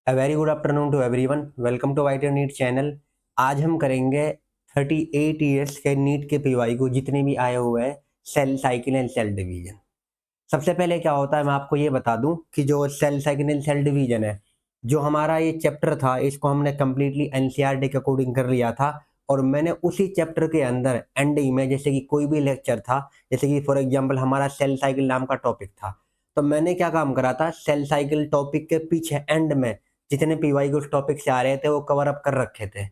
A very good afternoon to everyone. Welcome to white NEET channel. आज हम करेंगे 38 years के नीट के पीवाई को जितने भी आए हुए हैं cell cycle and cell division. सबसे पहले क्या होता है मैं आपको ये बता दूं कि जो cell cycle and cell division है, जो हमारा ये चैप्टर था, इसको हमने कम्प्लीटली एनसीईआरटी के अकॉर्डिंग कर लिया था। और मैंने उसी चैप्टर के अंदर एंडिंग में जैसे कि कोई भी लेक्चर था, जैसे कि फॉर एग्जांपल हमारा सेल साइकिल नाम का टॉपिक था, तो मैंने क्या काम करा था, सेल साइकिल टॉपिक के पीछे एंड में जितने पीवाई के उस टॉपिक से आ रहे थे वो कवर अप कर रखे थे।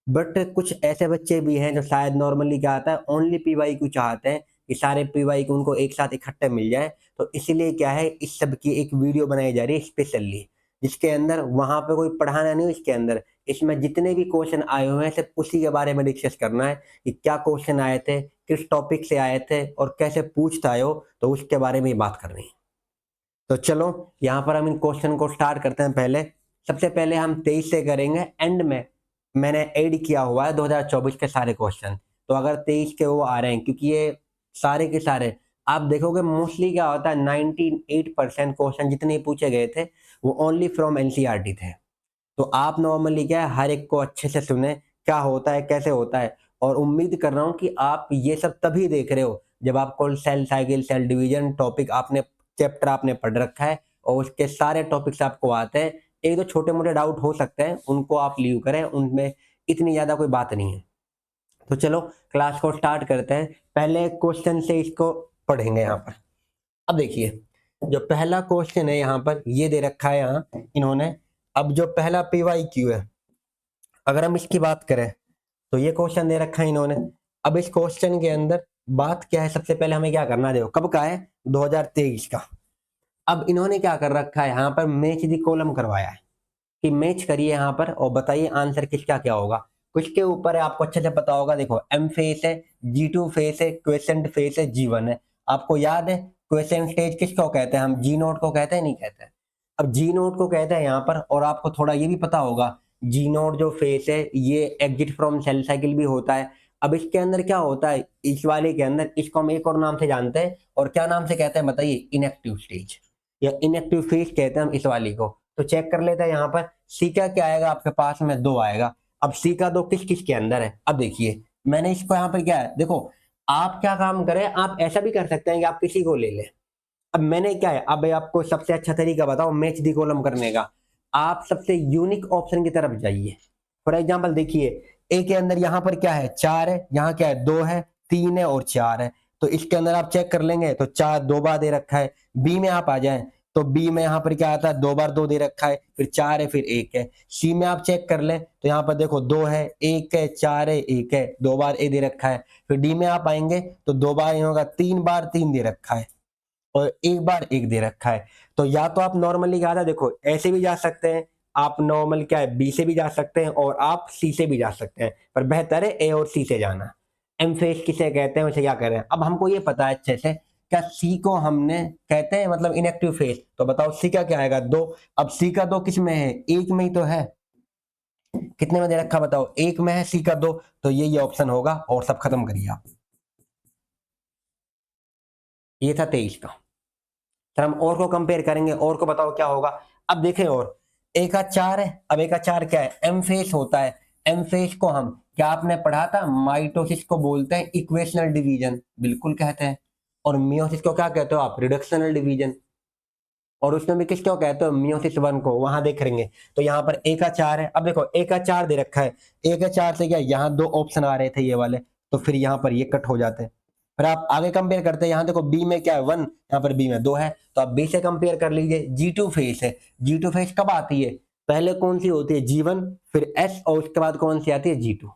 बट कुछ ऐसे बच्चे भी हैं जो शायद नॉर्मली क्या आता है, ओनली पीवाई को चाहते हैं कि सारे पीवाई को उनको एक साथ इकट्ठे मिल जाए। तो इसीलिए क्या है, इस सब की एक वीडियो बनाई जा रही है स्पेशली, जिसके अंदर वहां पे कोई पढ़ाना नहीं, इसके अंदर इसमें जितने भी क्वेश्चन आए हुए हैं सिर्फ उसी के बारे में डिस्कस करना है कि क्या क्वेश्चन आए थे, किस टॉपिक से आए थे और कैसे पूछता है वो, तो उसके बारे में ही बात करनी है। तो चलो यहाँ पर हम इन क्वेश्चन को स्टार्ट करते हैं। पहले सबसे पहले हम 23 से करेंगे, एंड में मैंने ऐड किया हुआ है 2024 के सारे क्वेश्चन। तो अगर 23 के वो आ रहे हैं, क्योंकि ये सारे के सारे आप देखोगे मोस्टली क्या होता है, 98% क्वेश्चन जितने पूछे गए थे वो ओनली फ्रॉम एनसीईआरटी थे। तो आप नॉर्मली क्या है, हर एक को अच्छे से सुने क्या होता है कैसे होता है। और उम्मीद कर रहा हूँ कि आप ये सब तभी देख रहे हो जब आपको cell cycle cell division topic आपने चैप्टर आपने पढ़ रखा है और उसके सारे टॉपिक्स आपको आते हैं। एक दो छोटे मोटे डाउट हो सकते हैं, उनको आप लीव करें, उनमें इतनी ज्यादा कोई बात नहीं है। तो चलो क्लास को स्टार्ट करते हैं। पहले क्वेश्चन से इसको पढ़ेंगे यहाँ पर। अब देखिए, जो पहला क्वेश्चन है यहाँ पर ये दे रखा है यहाँ इन्होंने। अब जो पहला पीवाई क्यू है, अगर हम इसकी बात करें तो ये क्वेश्चन दे रखा है इन्होंने। अब इस क्वेश्चन के अंदर बात क्या है, सबसे पहले हमें क्या करना है, देखो कब का है, 2023 का। अब इन्होंने क्या कर रखा है यहाँ पर, मैच दी कॉलम करवाया है कि मैच करिए यहाँ पर और बताइए आंसर किसका क्या होगा। कुछ के ऊपर है, आपको अच्छे से पता होगा। देखो एम फेस है, G2 फेस है, क्वेसेंट फेस है, G1 है। आपको याद है क्वेसेंट स्टेज किसको कहते हैं, हम जी नोट को कहते हैं, नहीं कहते हैं। अब जी नोट को कहते हैं यहाँ पर। और आपको थोड़ा ये भी पता होगा, जी नोट जो फेस है ये एग्जिट फ्रॉम सेल साइकिल भी होता है। अब इसके अंदर क्या होता है, इस वाले के अंदर इसको हम एक और नाम से जानते हैं, और क्या नाम से कहते हैं बताइए, इनएक्टिव स्टेज या इनएक्टिव फेज कहते हैं हम इस वाली को। तो चेक कर लेते हैं यहाँ पर सी का क्या आएगा, आपके पास में 2 आएगा। अब सी का 2 किस किस के अंदर है, अब देखिए मैंने इसको यहाँ पर क्या है, देखो आप क्या काम करें, आप ऐसा भी कर सकते हैं कि आप किसी को ले लें। अब मैंने क्या है, अब आपको सबसे अच्छा तरीका बताओ मैच दी कॉलम करने का। आप सबसे यूनिक ऑप्शन की तरफ जाइए। फॉर एग्जाम्पल देखिए, ए के अंदर यहाँ पर क्या है, 4 है, यहाँ क्या है, 2 है, 3 है और 4 है। तो इसके अंदर आप चेक कर लेंगे तो 4 2 बार दे रखा है। बी में आप आ जाएं तो बी में यहाँ पर क्या आता है, 2 बार 2 दे रखा है, फिर 4 है, फिर 1 है। सी में आप चेक कर लें तो यहाँ पर देखो 2 है, 1 है, 4 है, 1 है, 2 बार ए दे रखा है। फिर डी में आप आएंगे तो 2 बार ये होगा, 3 बार 3 दे रखा है और 1 बार 1 दे रखा है। तो या तो आप नॉर्मली क्या था, देखो ऐसे भी जा सकते हैं, आप नॉर्मल क्या है बी से भी जा सकते हैं और आप सी से भी जा सकते हैं, पर बेहतर है ए और सी से जाना। एम फेस किसे कहते हैं, उसे क्या करें। अब हमको ये पता है अच्छे से, क्या सी को हमने कहते हैं मतलब इनएक्टिव फेस। तो बताओ सी का क्या आएगा, 2। अब सी का 2 किस में है, 1 में ही तो है। कितने में दे रखा बताओ, 1 में है सी का 2। तो ये ऑप्शन होगा और सब खत्म करिए आप। ये था 23 का। फिर हम और को कंपेयर करेंगे, और को बताओ क्या होगा। अब देखें, और ए का 4 है। अब ए का 4 क्या है, एम फेस होता है। एम फेस को हम क्या आपने पढ़ा था, माइटोसिस को बोलते हैं इक्वेशनल डिवीजन, बिल्कुल कहते हैं। और मियोसिस को क्या कहते हो आप, रिडक्शनल डिवीजन। और उसमें भी किसको कहते हो, मियोसिस 1 को, वहां देख लेंगे। तो यहाँ पर ए का 4 है। अब देखो ए का 4 दे रखा है, ए का 4 से क्या, यहाँ 2 ऑप्शन आ रहे थे ये वाले, तो फिर यहाँ पर ये कट हो जाते हैं। फिर आप आगे कंपेयर करते हैं, यहाँ देखो बी में क्या है 1, यहाँ पर बी में 2 है, तो आप बी से कंपेयर कर लीजिए। G2 फेस है, G2 फेस कब आती है, पहले कौन सी होती है, G1, फिर S और उसके बाद कौन सी आती है, G2।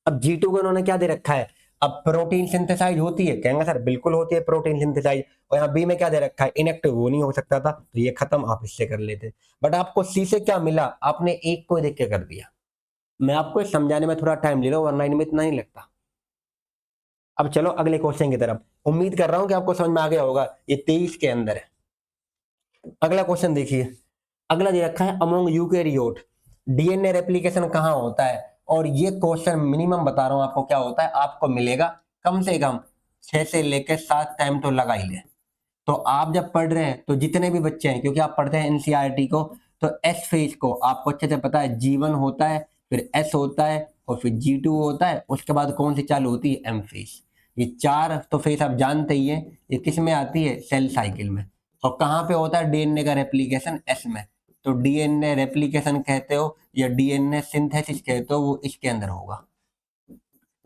अब G2 को उन्होंने क्या दे रखा है, अब प्रोटीन सिंथेसाइज होती है, कहेंगे सर बिल्कुल होती है प्रोटीन सिंथेसाइज। और यहाँ बी में क्या दे रखा है, इनएक्टिव, वो नहीं हो सकता था, तो ये खत्म, आप इससे कर लेते। बट आपको सी से क्या मिला, आपने एक को देख के कर दिया। मैं आपको समझाने में थोड़ा टाइम ले रहा हूँ, वरना इनमें इतना नहीं लगता। अब चलो अगले क्वेश्चन की तरफ। उम्मीद कर रहा हूं कि आपको समझ में आ गया होगा, ये 23 के अंदर है। अगला क्वेश्चन देखिए, अगला दे रखा है अमोंग यूकेरियोट डीएनए रेप्लिकेशन कहाँ होता है। और ये क्वेश्चन मिनिमम बता रहा हूं आपको क्या होता है, आपको मिलेगा कम से कम 6 से लेकर 7 टाइम तो लगा ही ले। तो आप जब पढ़ रहे हैं तो जितने भी बच्चे हैं, क्योंकि आप पढ़ते हैं एनसीईआरटी को, तो एस फेज को आपको अच्छे से पता है G1 होता है, फिर एस होता है और फिर G2 होता है, उसके बाद कौन सी चालू होती है, एम फेज। ये 4 तो फेज आप जानते ही हैं, ये किस में आती है, सेल साइकिल में। और कहाँ पे होता है डीएनए का रेप्लिकेशन, एस में। तो डीएनए रेप्लिकेशन कहते हो या डीएनए सिंथेसिस कहते हो, वो इसके अंदर होगा,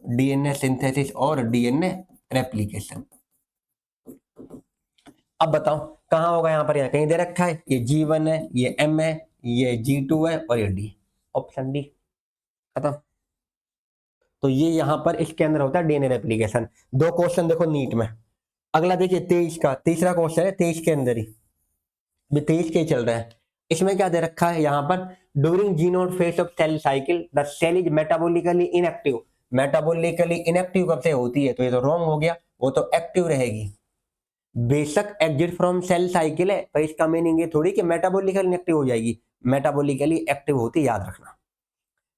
डीएनए सिंथेसिस और डीएनए रेप्लिकेशन। अब बताओ कहाँ होगा, यहाँ पर, यहाँ कहीं दे रखा है, ये G1 है, ये M है, ये G2 है और ये D, ऑप्शन डी, खत्म। तो ये यहाँ पर इसके अंदर होता है डीएनए रेप्लिकेशन। 2 क्वेश्चन देखो नीट में। अगला देखिए 23 का, तीसरा क्वेश्चन है 23 के अंदर ही, 23 के ही चल रहा है। इसमें क्या दे रखा है यहाँ पर, during G0 phase of cell cycle the cell is metabolically inactive. Metabolically inactive कब से होती है, तो ये तो रॉन्ग हो गया, वो तो एक्टिव रहेगी। बेशक एग्जिट फ्रॉम सेल साइकिल है, पर इसका मीनिंग ये थोड़ी कि मेटाबॉलिकली इनएक्टिव हो जाएगी, मेटाबॉलिकली एक्टिव होती, याद रखना।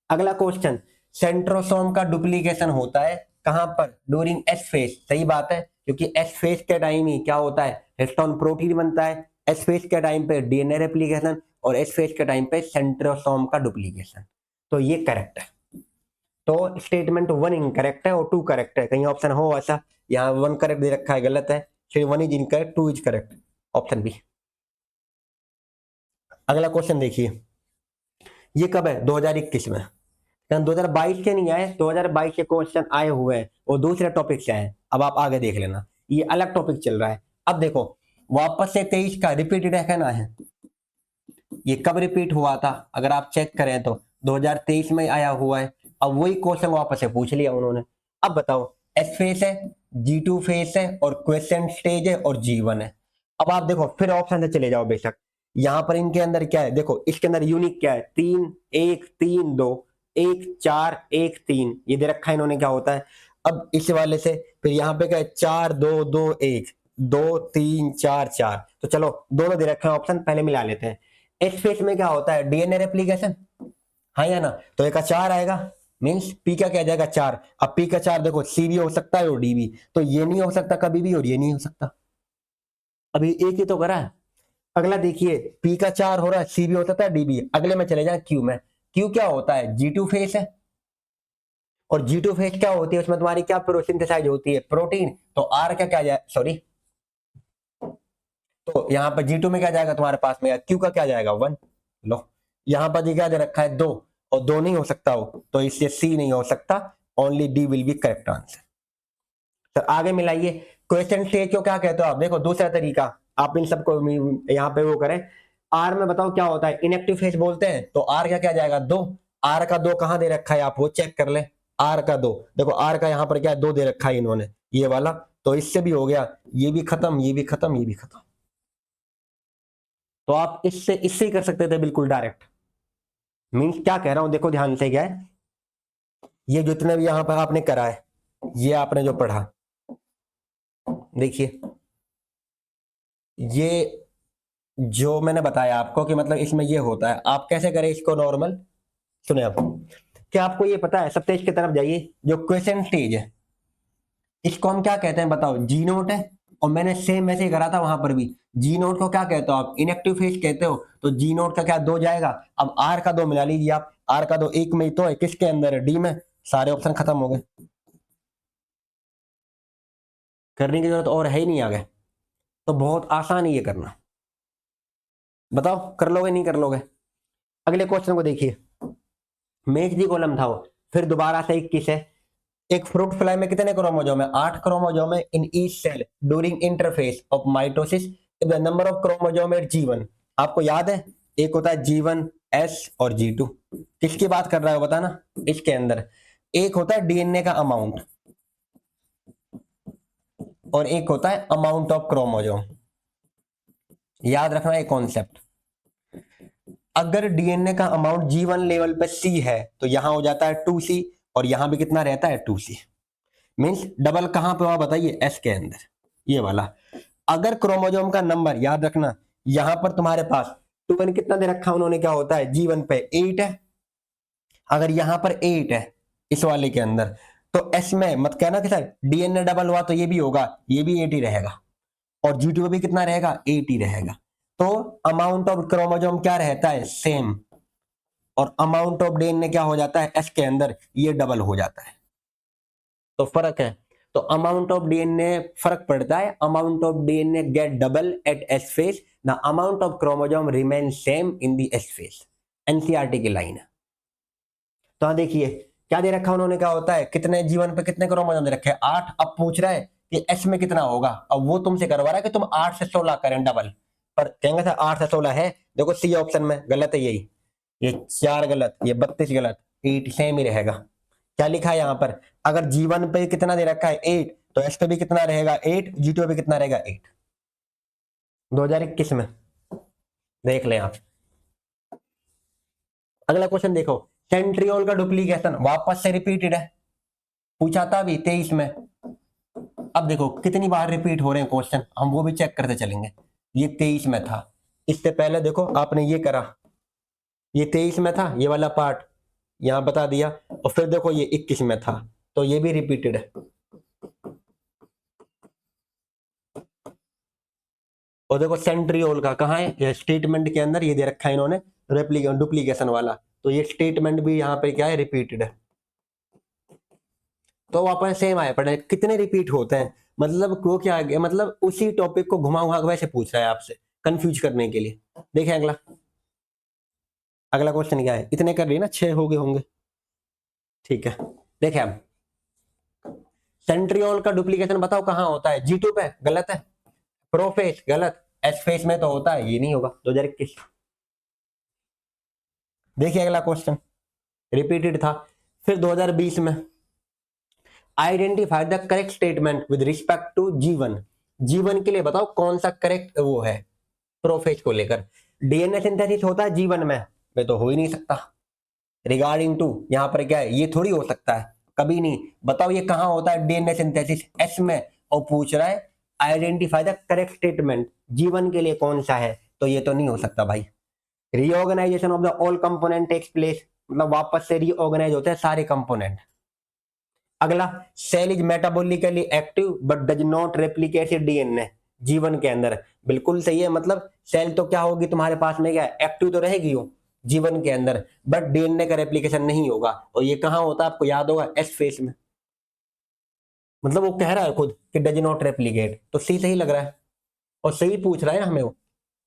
अगला क्वेश्चन, सेंट्रोसोम का डुप्लीकेशन होता है कहां पर, ड्यूरिंग एस फेज। सही बात है, क्योंकि एस फेज के टाइम ही क्या होता है, हिस्टोन प्रोटीन बनता है। एस फेज के टाइम पे डीएनए रेप्लिकेशन और एस फेज के टाइम पे सेंट्रोसोम का डुप्लीकेशन। तो ये करेक्ट है। तो स्टेटमेंट 1 इनकरेक्ट है और 2 करेक्ट है। कहीं ऑप्शन हो ऐसा, यहाँ 1 करेक्ट दे रखा है, गलत है। फिर 1 is incorrect, 2 is correct, option b. अगला क्वेश्चन देखिए, ये कब है, 2021 में। 2022 के नहीं आए, 2022 के क्वेश्चन आए हुए हैं, वो दूसरे टॉपिक से आए। अब आप आगे देख लेना, ये अलग टॉपिक चल रहा है। अब देखो वापस से 23 का रिपीटेड है ना, है ये कब रिपीट हुआ था, अगर आप चेक करें तो 2023 में आया हुआ है। अब वही क्वेश्चन वापस से पूछ लिया उन्होंने। अब बताओ, एस फेस है, G2 फेस है और क्वेश्चन स्टेज है और G1 है। अब आप देखो फिर ऑप्शन से चले जाओ, बेशक यहां पर इनके अंदर क्या है, देखो इसके अंदर यूनिक क्या है, 3 1 3 2 1 4 1 3, ये दे रखा है इन्होंने क्या होता है। अब इस वाले से फिर यहाँ पे क्या है, 4 2 2 1 2 3 4 4, तो चलो दोनों दे रखे हैं ऑप्शन, पहले मिला लेते हैं। एस फेस में क्या होता है, डीएनए रेप्लिकेशन, हाँ या ना, तो एक का 4 आएगा, मींस पी का क्या जाएगा, 4। अब पी का 4 देखो, सी भी हो सकता है और डी भी, तो ये नहीं हो सकता कभी भी और ये नहीं हो सकता, अभी एक ही तो करा है। अगला देखिए, पी का 4 हो रहा है, सी भी हो सकता है डी भी। अगले में चले जाए क्यू में, क्यू क्या होता है, G2 फेस है, और G2 फेस क्या होती है, उसमें तुम्हारी क्या सिंथेसाइज होती है, प्रोटीन। तो आर का क्या जाए, सॉरी, तो यहाँ पर G2 में क्या जाएगा तुम्हारे पास में, क्यू का क्या जाएगा, 1। लो यहाँ पर क्या दे रखा है, 2, और 2 नहीं हो सकता हो, तो इससे सी नहीं हो सकता, only D will be correct answer. तो आगे मिलाइए, क्वेश्चन स्टेज को क्या कहते हो आप, देखो दूसरा तरीका, आप इन सबको यहाँ पे वो करें। आर में बताओ क्या होता है, इनएक्टिव फेज बोलते हैं, तो आर का क्या जाएगा, 2। आर का 2 कहां दे रखा है, आप वो चेक कर ले। आर का 2 देखो, आर का यहाँ पर क्या 2 दे रखा है इन्होंने, ये वाला, तो इससे भी हो गया, ये भी खत्म, ये भी खत्म, ये भी खत्म। तो आप इससे इससे ही कर सकते थे बिल्कुल डायरेक्ट। मीन्स क्या कह रहा हूं, देखो ध्यान से, क्या है ये जितने भी यहां पर आपने करा है, ये आपने जो पढ़ा, देखिए ये जो मैंने बताया आपको कि मतलब इसमें ये होता है, आप कैसे करें इसको नॉर्मल, सुने आप, क्या आपको ये पता है, सब तेज की तरफ जाइए, जो क्वेश्चन स्टेज है इसको हम क्या कहते हैं बताओ, जी नोट है। और मैंने सेम ऐसे ही करा था वहां पर भी, जी नोट को क्या कहते हो आप, इनएक्टिव फेज कहते हो, तो जी नोट का क्या 2 जाएगा। अब आर का 2 मिला लीजिए आप, आर का 2 एक में ही तो है, किसके अंदर है, डी में। सारे ऑप्शन खत्म हो गए, करने की जरूरत और है ही नहीं आगे, तो बहुत आसान है ये करना। बताओ कर लोगे नहीं कर लोगे। अगले क्वेश्चन को देखिए, मेज दी कॉलम था वो, फिर दोबारा से 21 है। एक फ्रूट फ्लाई में कितने क्रोमोजोम है, 8 क्रोमोजोम है in each cell during interphase of mitosis if the number of chromosome at G1। आपको याद है, एक होता है G1 S और G2, किसकी बात कर रहा है बताना, इसके अंदर एक होता है डीएनए का अमाउंट और एक होता है अमाउंट ऑफ क्रोमोजोम। याद रखना ये कॉन्सेप्ट, अगर डीएनए का अमाउंट G1 लेवल पे C है तो यहां हो जाता है 2C, और यहां भी कितना रहता है 2C। मीन्स डबल कहां पे हुआ बताइए, एस के अंदर, ये वाला। अगर क्रोमोजोम का नंबर याद रखना, यहां पर तुम्हारे पास 2n कितना दे रखा उन्होंने, क्या होता है G1 पे 8 है, अगर यहां पर 8 है इस वाले के अंदर, तो एस में मत कहना कि सर डीएनए डबल हुआ तो ये भी होगा, ये भी 8 ही रहेगा, और G2 पे भी कितना रहेगा, 8 ही रहेगा। तो अमाउंट ऑफ क्रोमोसोम क्या रहता है, सेम, और अमाउंट ऑफ डीएनए क्या हो जाता है, एस के अंदर, ये डबल हो जाता है। तो फर्क है, तो अमाउंट ऑफ डीएनए फर्क पड़ता है, amount of DNA get double at S phase, the amount of chromosome remain same in the S phase. NCERT की लाइन है। तो हाँ देखिए क्या दे रखा उन्होंने, क्या होता है, कितने जीवन पे कितने क्रोमोसोम दे रखे हैं, 8। अब पूछ रहा है कि एस में कितना होगा, अब वो तुमसे करवा रहा है कि तुम 8 से 16 करें डबल, पर कहेंगे सर 8 से 16 है, देखो सी ऑप्शन में गलत है, यही ये 4 गलत, ये 32 गलत, 8 सेम ही रहेगा। क्या लिखा है यहाँ पर, अगर जीवन पे कितना दे रखा है 8, तो एस पे भी कितना रहेगा 8, जी2 पे कितना रहेगा 8। 2021 में देख लें आप। अगला क्वेश्चन देखो, सेंट्रियोल का डुप्लीकेशन वापस से रिपीटेड है, पूछा था अभी 23 में। अब देखो कितनी बार रिपीट हो रहे हैं क्वेश्चन, हम वो भी चेक करते चलेंगे। ये 23 में था, इससे पहले देखो आपने ये करा, ये 23 में था, ये वाला पार्ट यहां बता दिया, और फिर देखो ये 21 में था, तो ये भी रिपीटेड है। और देखो सेंट्रियोल का कहाँ है, ये स्टेटमेंट के अंदर ये दे रखा है इन्होंने, डुप्लीकेशन वाला, तो ये स्टेटमेंट भी यहाँ पे क्या है, रिपीटेड है। तो वापस सेम आया पड़े, कितने रिपीट होते हैं, मतलब वो क्या है, मतलब उसी टॉपिक को घुमा घुमा के वैसे पूछ रहा है आपसे, कंफ्यूज करने के लिए। देखें अगला, अगला क्वेश्चन क्या है, इतने कर लिए ना, 6 हो गए होंगे, ठीक है। देखें अब, सेंट्रियोल का डुप्लीकेशन बताओ कहाँ होता है, जी2 पे, गलत है। प्रोफेस गलत, एस फेस में तो होता है, ये नहीं होगा। 2021। देखिए अगला क्वेश्चन, रिपीटेड था। फिर 2020 में, identify the correct statement with respect to G one. G one के लिए बताओ कौन सा करेक्ट वो है, प्रोफेज को लेकर। डीएनए सिंथेसिस होता है जीवन में, वे तो हो ही नहीं सकता। रिगार्डिंग टू यहाँ पर क्या है, ये थोड़ी हो सकता है, कभी नहीं। बताओ ये कहाँ होता है डीएनए सिंथेसिस, एस में, और पूछ रहा है आइडेंटिफाई द करेक्ट स्टेटमेंट, जीवन के लिए कौन सा है, तो ये तो नहीं हो सकता भाई। Reorganisation of the all component takes place, मतलब वापस से रीऑर्गेनाइज होते हैं सारे कंपोनेंट। अगला, cell is metabolically active but does not replicate DNA, G one के अंदर, बिल्कुल सही है। मतलब सेल तो क्या होगी तुम्हारे पास में, क्या एक्टिव तो रहेगी वो जीवन के अंदर, बट डीएनए का रेप्लिकेशन नहीं होगा। और ये कहाँ होता है, आपको याद होगा, एस फेस में। मतलब वो कह रहा है खुद कि डज नॉट रेप्लिकेट, तो सी सही लग रहा है, और सही पूछ रहा है हमें, वो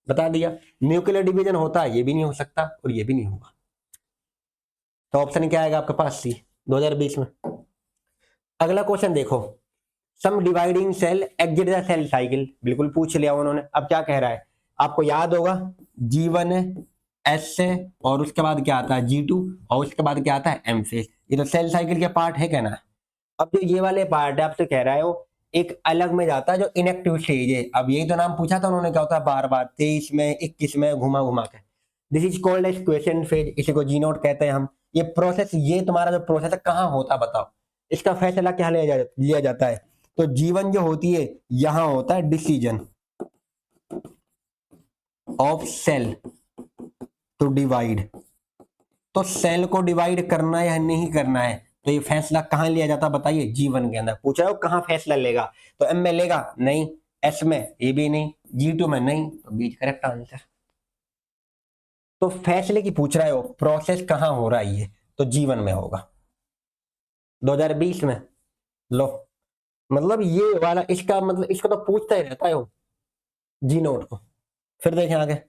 बता दिया। न्यूक्लियर डिवीजन होता है, ये भी नहीं हो सकता, और ये भी नहीं होगा। तो ऑप्शन क्या आएगा आपके पास, सी, 2020 में। अगला क्वेश्चन देखो, some dividing cell exit the cell cycle, बिल्कुल पूछ लिया उन्होंने। अब क्या कह रहा है, आपको याद होगा, G1 है, एस से, और उसके बाद क्या आता है G2, और उसके बाद क्या आता है एम फेज। ये तो सेल साइकिल के पार्ट है कहना। अब जो ये वाले पार्ट है, आपसे कह रहा है वो एक अलग में जाता है जो इनएक्टिव स्टेज है। अब यही तो नाम पूछा था उन्होंने, क्या होता है बार बार 23 में 21 में घुमा घुमा के। This is called as quiescent phase, इसी को जी नोट कहते हैं हम। ये प्रोसेस, ये तुम्हारा जो प्रोसेस है कहाँ होता है बताओ, इसका फैसला क्या लिया जाता है। तो जीवन जो होती है, यहां होता है decision of cell to divide. तो सेल को डिवाइड करना है या नहीं करना है, तो ये फैसला कहां लिया जाता है बताइए, जीवन के अंदर। पूछ रहे हो कहां फैसला लेगा, तो एम में लेगा नहीं, एस में ये भी नहीं, G2 में नहीं, तो बीच करेक्ट आंसर। तो फैसले की पूछ रहा हो, प्रोसेस कहां हो रहा है ये, तो जीवन में होगा। 2020 में, लो, मतलब ये वाला इसका मतलब, इसको तो पूछता ही रहता है वो, जी नोट को। फिर देखें आगे,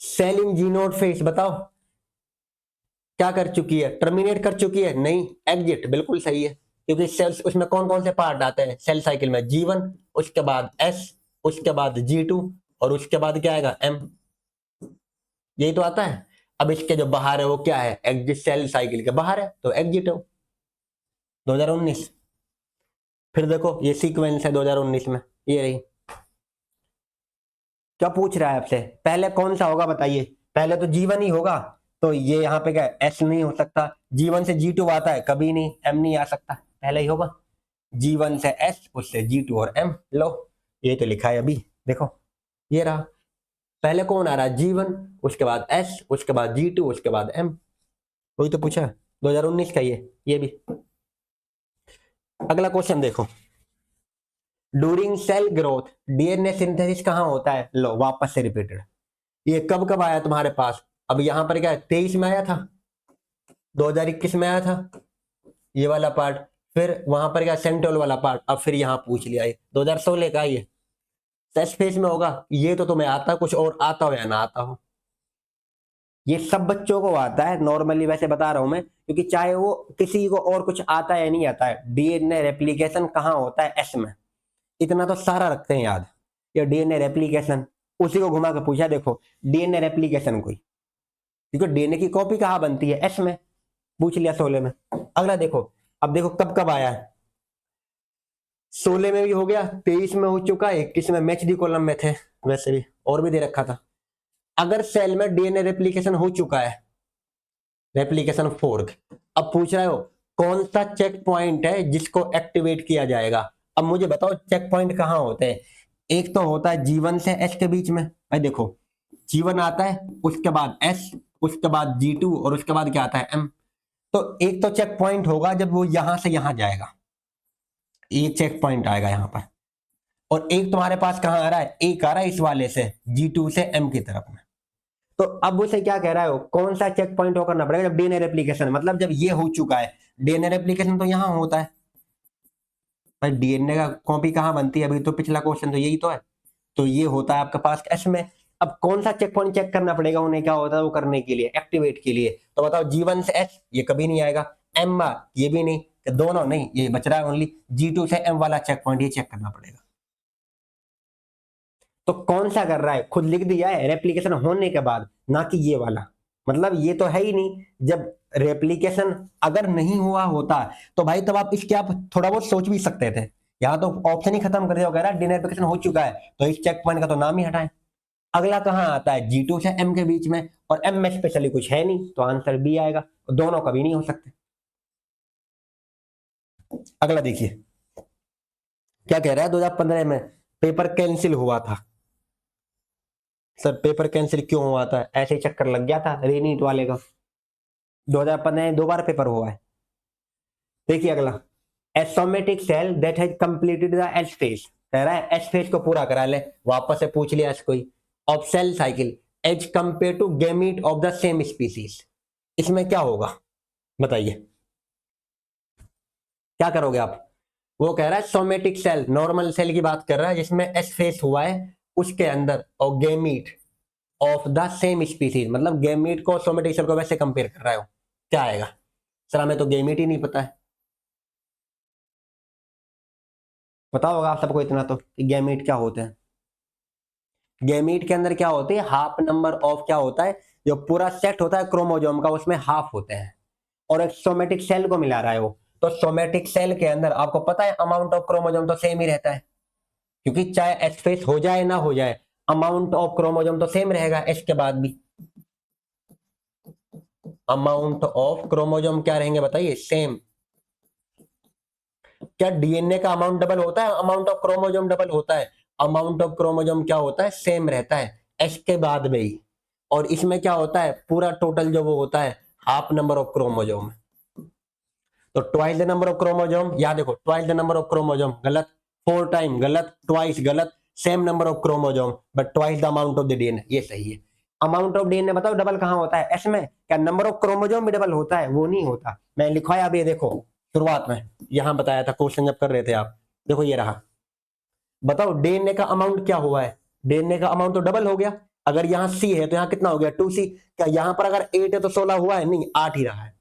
सेल इन जी नोट फेज बताओ क्या कर चुकी है, टर्मिनेट कर चुकी है, नहीं, एग्जिट, बिल्कुल सही है। क्योंकि सेल्स, उसमें कौन कौन से पार्ट आते हैं सेल साइकिल में, G1, उसके बाद S, उसके बाद G2, और उसके बाद क्या आएगा M, यही तो आता है। अब इसके जो बाहर है वो क्या है, एग्जिट, सेल साइकिल के बाहर है तो एग्जिट है। 2019। फिर देखो ये सीक्वेंस है 2019 में, ये रही। क्या पूछ रहा है आपसे, पहले कौन सा होगा बताइए, पहले तो G1 ही होगा, तो ये यहाँ पे क्या है, S नहीं हो सकता। G1 से G2 आता है, कभी नहीं, M नहीं आ सकता, पहले ही होगा। G1 से S, उससे G2 और M, लो ये तो लिखा है अभी, देखो ये रहा। पहले कौन आ रहा है, G1, उसके बाद S, उसके बाद G2, उसके बाद M, वही तो पूछा 2019 का ये भी। अगला क्वेश्चन देखो, during cell growth DNA synthesis कहाँ होता है, लो वापस से रिपीटेड। ये कब कब आया तुम्हारे पास, अब यहाँ पर क्या 23 में आया था, 2021 में आया था ये वाला पार्ट, फिर वहां पर क्या सेंट्रल वाला पार्ट, अब फिर यहाँ पूछ लिया ये 2016 का, ये टेस्ट फेज में होगा। ये तो तुम्हें आता कुछ और आता हो या ना आता हो, ये सब बच्चों को आता है नॉर्मली, वैसे बता रहा हूं मैं, क्योंकि चाहे वो किसी को और कुछ आता है या नहीं आता है, डीएनए रेप्लिकेशन कहाँ होता है, एस में, इतना तो सारा रखते हैं याद। ये डीएनए रेप्लिकेशन, उसी को घुमा के पूछा, देखो डीएनए रेप्लिकेशन कोई, क्योंकि डीएनए की कॉपी कहाँ बनती है, एस में, पूछ लिया 16 में। अगला देखो, अब देखो कब कब आया है, 16 में भी हो गया, 23 में हो चुका है, 21 में मैच दी कॉलम में थे, वैसे भी और भी दे रखा था। अगर सेल में डीएनए रेप्लिकेशन हो चुका है, रेप्लिकेशन फोर्क, अब पूछ रहे हो कौन सा चेक पॉइंट है जिसको एक्टिवेट किया जाएगा। अब मुझे बताओ चेक पॉइंट कहाँ होते हैं, एक तो होता है G1 से S के बीच में, भाई देखो G1 आता है, उसके बाद S, उसके बाद G2 और उसके बाद क्या आता है M। तो एक तो चेक पॉइंट होगा जब वो यहां से यहां जाएगा, ये चेक पॉइंट आएगा यहां पर, और एक तुम्हारे पास कहां आ रहा है, एक आ रहा है इस वाले से G2 से M की तरफ में। तो अब उसे क्या कह रहा है, कौन सा चेक पॉइंट हो करना पड़ेगा, जब डीएनए रेप्लिकेशन, मतलब जब ये हो चुका है, डीएनए रेप्लिकेशन तो यहां होता है, भाई डीएनए का कॉपी कहां बनती है, अभी तो पिछला क्वेश्चन तो यही तो है, तो ये होता है आपके पास एस में। अब कौन सा चेक पॉइंट चेक करना पड़ेगा उन्हें, क्या होता है वो करने के लिए, एक्टिवेट के लिए, तो बताओ G1 से एस ये कभी नहीं आएगा, एम ये भी नहीं, तो दोनों नहीं, ये बच रहा है ओनली G2 से M वाला चेक पॉइंट, ये चेक करना पड़ेगा। तो कौन सा कर रहा है, खुद लिख दिया है रेप्लिकेशन होने के बाद, ना कि ये वाला, मतलब ये तो है ही नहीं, जब रेप्लिकेशन अगर नहीं हुआ होता तो भाई तब आप इसके आप थोड़ा बहुत सोच भी सकते थे, यहाँ तो ऑप्शन ही खत्म कर दिया वगैरह, डीनेरिफिकेशन हो चुका है तो इस चेक पॉइंट का तो नाम ही हटाएं। अगला कहाँ आता है, G2 से M के बीच में, और M में स्पेशली कुछ है नहीं, तो आंसर बी आएगा, दोनों कभी नहीं हो सकते। अगला देखिए क्या कह रहा है, 2015 में पेपर कैंसिल हुआ था, सर पेपर कैंसिल क्यों हुआ था, ऐसे ही चक्कर लग गया था रीनीट वाले का, 2015 में 2 बार पेपर हुआ है। देखिए अगला, a somatic cell that has completed the S phase, कह रहा है एस फेज को पूरा करा ले, वापस से पूछ लिया कोई, of cell cycle as compare to gamete of the same species, इसमें क्या होगा बताइए, क्या करोगे आप। वो कह रहा है सोमेटिक सेल, नॉर्मल सेल की बात कर रहा है जिसमें एस फेज हुआ है, उसके अंदर और gamete of the same species, मतलब गैमीट को सोमेटिक सेल को वैसे कंपेयर कर रहा है, क्या आएगा, सर हमें तो गैमीट ही नहीं पता है, पता होगा आप सबको इतना तो कि गैमीट क्या होते हैं। गैमीट के अंदर क्या होते हैं, हाफ नंबर ऑफ क्या होता है, जो पूरा सेट होता है क्रोमोजोम का उसमें हाफ होते हैं, और एक सोमेटिक सेल को मिला रहा है वो, तो सोमेटिक सेल के अंदर आपको पता है अमाउंट ऑफ क्रोमोजोम तो सेम ही रहता है, क्योंकि चाहे एस फेस हो जाए ना हो जाए, अमाउंट ऑफ क्रोमोजोम तो सेम रहेगा एस के बाद भी, अमाउंट ऑफ क्रोमोजोम क्या रहेंगे बताइए, सेम। क्या डीएनए का अमाउंट डबल होता है, अमाउंट ऑफ क्रोमोजोम डबल होता है, अमाउंट ऑफ क्रोमोजोम क्या होता है, सेम रहता है एस के बाद में ही, और इसमें क्या होता है पूरा टोटल जो वो होता है हाफ नंबर ऑफ क्रोमोजोम, तो twice the number of chromosome, या देखो twice the number of chromosome गलत, 4 टाइम गलत, ट्वाइस गलत, same number of chromosome but twice the amount of the DNA, ये सही है। अमाउंट ऑफ डीएनए बताओ डबल कहां होता है, एस में, क्या नंबर ऑफ क्रोमोजोम भी डबल होता है, वो नहीं होता, मैं लिखवाया अभी देखो शुरुआत में यहां बताया था क्वेश्चन जब कर रहे थे आप, देखो ये रहा, बताओ डीएनए का अमाउंट क्या हुआ है, डीएनए का अमाउंट तो डबल हो गया, अगर यहाँ सी है तो यहाँ कितना हो गया 2C, क्या यहाँ पर अगर 8 है तो 16 हुआ है, नहीं 8 ही रहा है,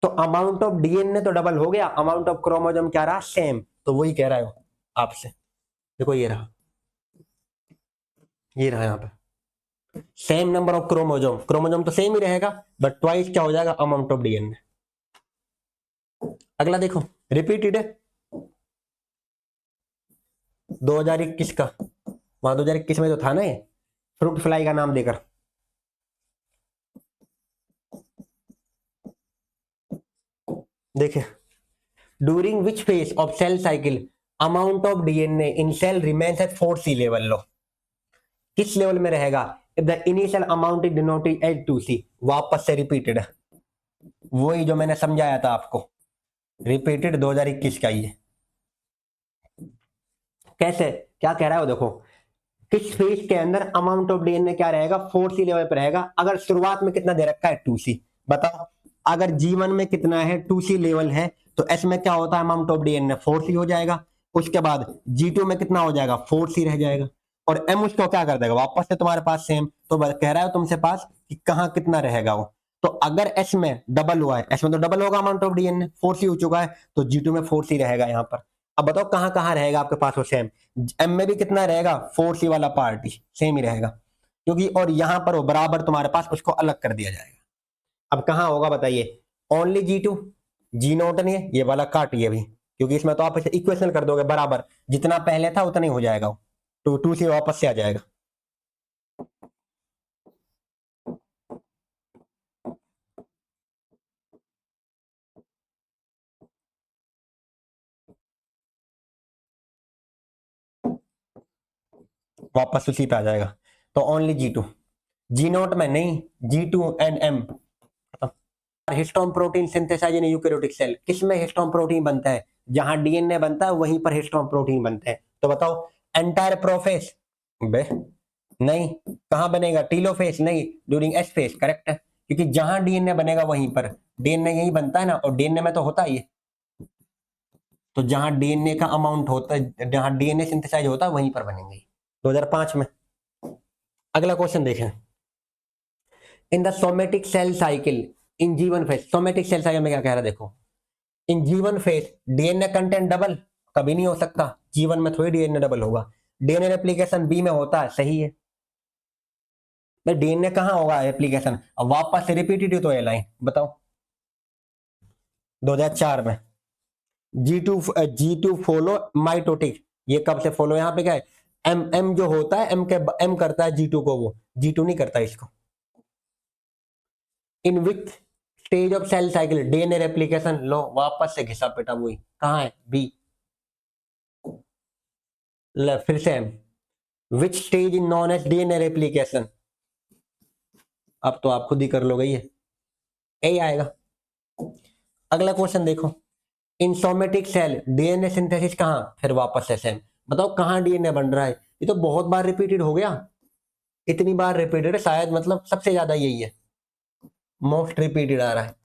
तो अमाउंट ऑफ डीएनए तो डबल हो गया, अमाउंट ऑफ क्रोमोजोम क्या रहा, सेम, तो वही कह रहा है आपसे, देखो ये रहा, ये रहा यहाँ पे same number of chromosome, chromosome तो सेम ही रहेगा बट ट्वाइस क्या हो जाएगा अमाउंट ऑफ डीएनए। अगला देखो रिपीटेड है 2021 का, वहां 2021 में तो था ना ये, फ्रूट फ्लाई का नाम देकर, देखिए during which phase of cell cycle amount of DNA in cell remains at 4C level, लो किस लेवल में रहेगा, if the initial amount is denoted as 2C, वापस से रिपीटेड, वही जो मैंने समझाया था आपको, रिपीटेड 2021 का ये, कैसे, क्या कह रहा है वो देखो, किस फेज के अंदर अमाउंट ऑफ डीएनए क्या रहेगा, 4C लेवल पे रहेगा। अगर शुरुआत में कितना दे रखा है 2C, बताओ अगर G1 में कितना है 2C लेवल है, तो S में क्या होता है अमाउंट ऑफ डीएनए 4C हो जाएगा। उसके बाद G2 में कितना हो जाएगा 4C रह जाएगा, और M उसको क्या कर देगा वापस से तुम्हारे पास सेम। तो कह रहा है तुमसे पास कि कहाँ कितना रहेगा वो। तो अगर S में डबल हुआ है, S में तो डबल होगा अमाउंट ऑफ डीएनए, 4C हो चुका है, तो G2 में 4C रहेगा यहाँ पर। अब बताओ कहाँ कहाँ रहेगा आपके पास वो सेम। एम में भी कितना रहेगा 4C वाला पार्ट ही सेम ही रहेगा, क्योंकि और यहां पर वो बराबर तुम्हारे पास उसको अलग कर दिया जाएगा। अब कहाँ होगा बताइए, ओनली G2, जी नोट नहीं है, ये वाला काटिए भी, क्योंकि इसमें तो आप इसे इक्वेशन कर दोगे बराबर, जितना पहले था उतना ही हो जाएगा, टू से वापस से आ जाएगा। वापस उसी पे आ जाएगा। तो ओनली G2, जी नोट में नहीं, G2 and M। Histone protein synthesize in eukaryotic cell, किसमें हिस्टोन प्रोटीन बनता है, जहां डीएनए बनता है वहीं पर हिस्टोन प्रोटीन बनते हैं। तो बताओ एंटायर प्रोफेस, बे नहीं, कहां बनेगा टीलोफेस, नहीं ड्यूरिंग एस फेस, करेक्ट है, क्योंकि जहां डीएनए बनेगा वहीं पर डीएनए यही बनता है ना, और डीएनए में तो होता ही है। तो जहां डीएनए का अमाउंट होता है, जहां डीएनए सिंथेसाइज होता है वहीं पर बनेंगे 2005 में। अगला क्वेश्चन देखें, in the somatic cell cycle in G1 phase, somatic cell cycle में क्या कह रहा है देखो, in G1 phase DNA content double कभी नहीं हो सकता, G1 में थोड़ी डीएनए डबल होगा। डीएनए रेप्लिकेशन बी में होता है, सही है। डीएनए कहां होगा एप्लीकेशन, अब वापस से रिपीटेड तो ये लाइन बताओ 2004 में। G2 फॉलो माइटोटिक, ये कब से फॉलो, यहाँ पे क्या है एम जो होता है एम के एम करता है G2 को, वो G2 नहीं करता इसको। In which stage of cell cycle DNA replication, लो वापस से घिसा पिटा वही, कहां है बी, फिर से M, which stage in non as DNA replication, अब तो आप खुद ही कर लोगे, ये यही आएगा। अगला क्वेश्चन देखो, इन सोमेटिक सेल डीएनए सिंथेसिस कहां, फिर वापस से सेम, बताओ कहां डीएनए बन रहा है। ये तो बहुत बार रिपीटेड हो गया, इतनी बार रिपीटेड है शायद, मतलब सबसे ज्यादा यही है, मोस्ट रिपीटेड आ रहा है।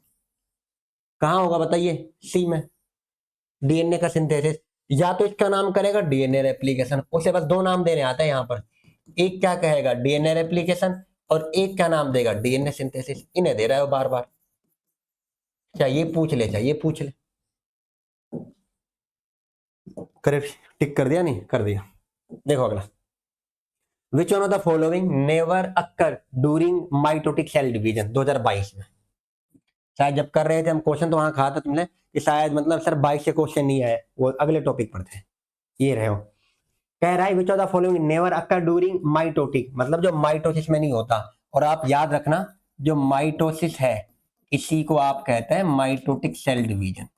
कहां होगा बताइए, सी में, डीएनए का सिंथेसिस। या तो इसका नाम करेगा डीएनए रेप्लिकेशन, उसे बस दो नाम देने आते हैं यहाँ पर, एक क्या कहेगा डीएनए रेप्लिकेशन, और एक क्या नाम देगा डीएनए सिंथेसिस, इन्हें दे रहा है बार बार, चाहिए पूछ ले, चाहिए पूछ ले। करेक्ट, टिक कर दिया, नहीं कर दिया। देखो अगला, which one of the following never occur during mitotic cell division, 2022 में। शायद जब कर रहे थे हम क्वेश्चन तो वहां कहा था तुमने कि शायद मतलब सर 22 से क्वेश्चन नहीं आए, वो अगले टॉपिक पर थे, ये रहे हो। कह रहा है विच of the following never occur during mitotic, मतलब जो माइटोसिस में नहीं होता। और आप याद रखना, जो माइटोसिस है इसी को आप कहते हैं mitotic cell division,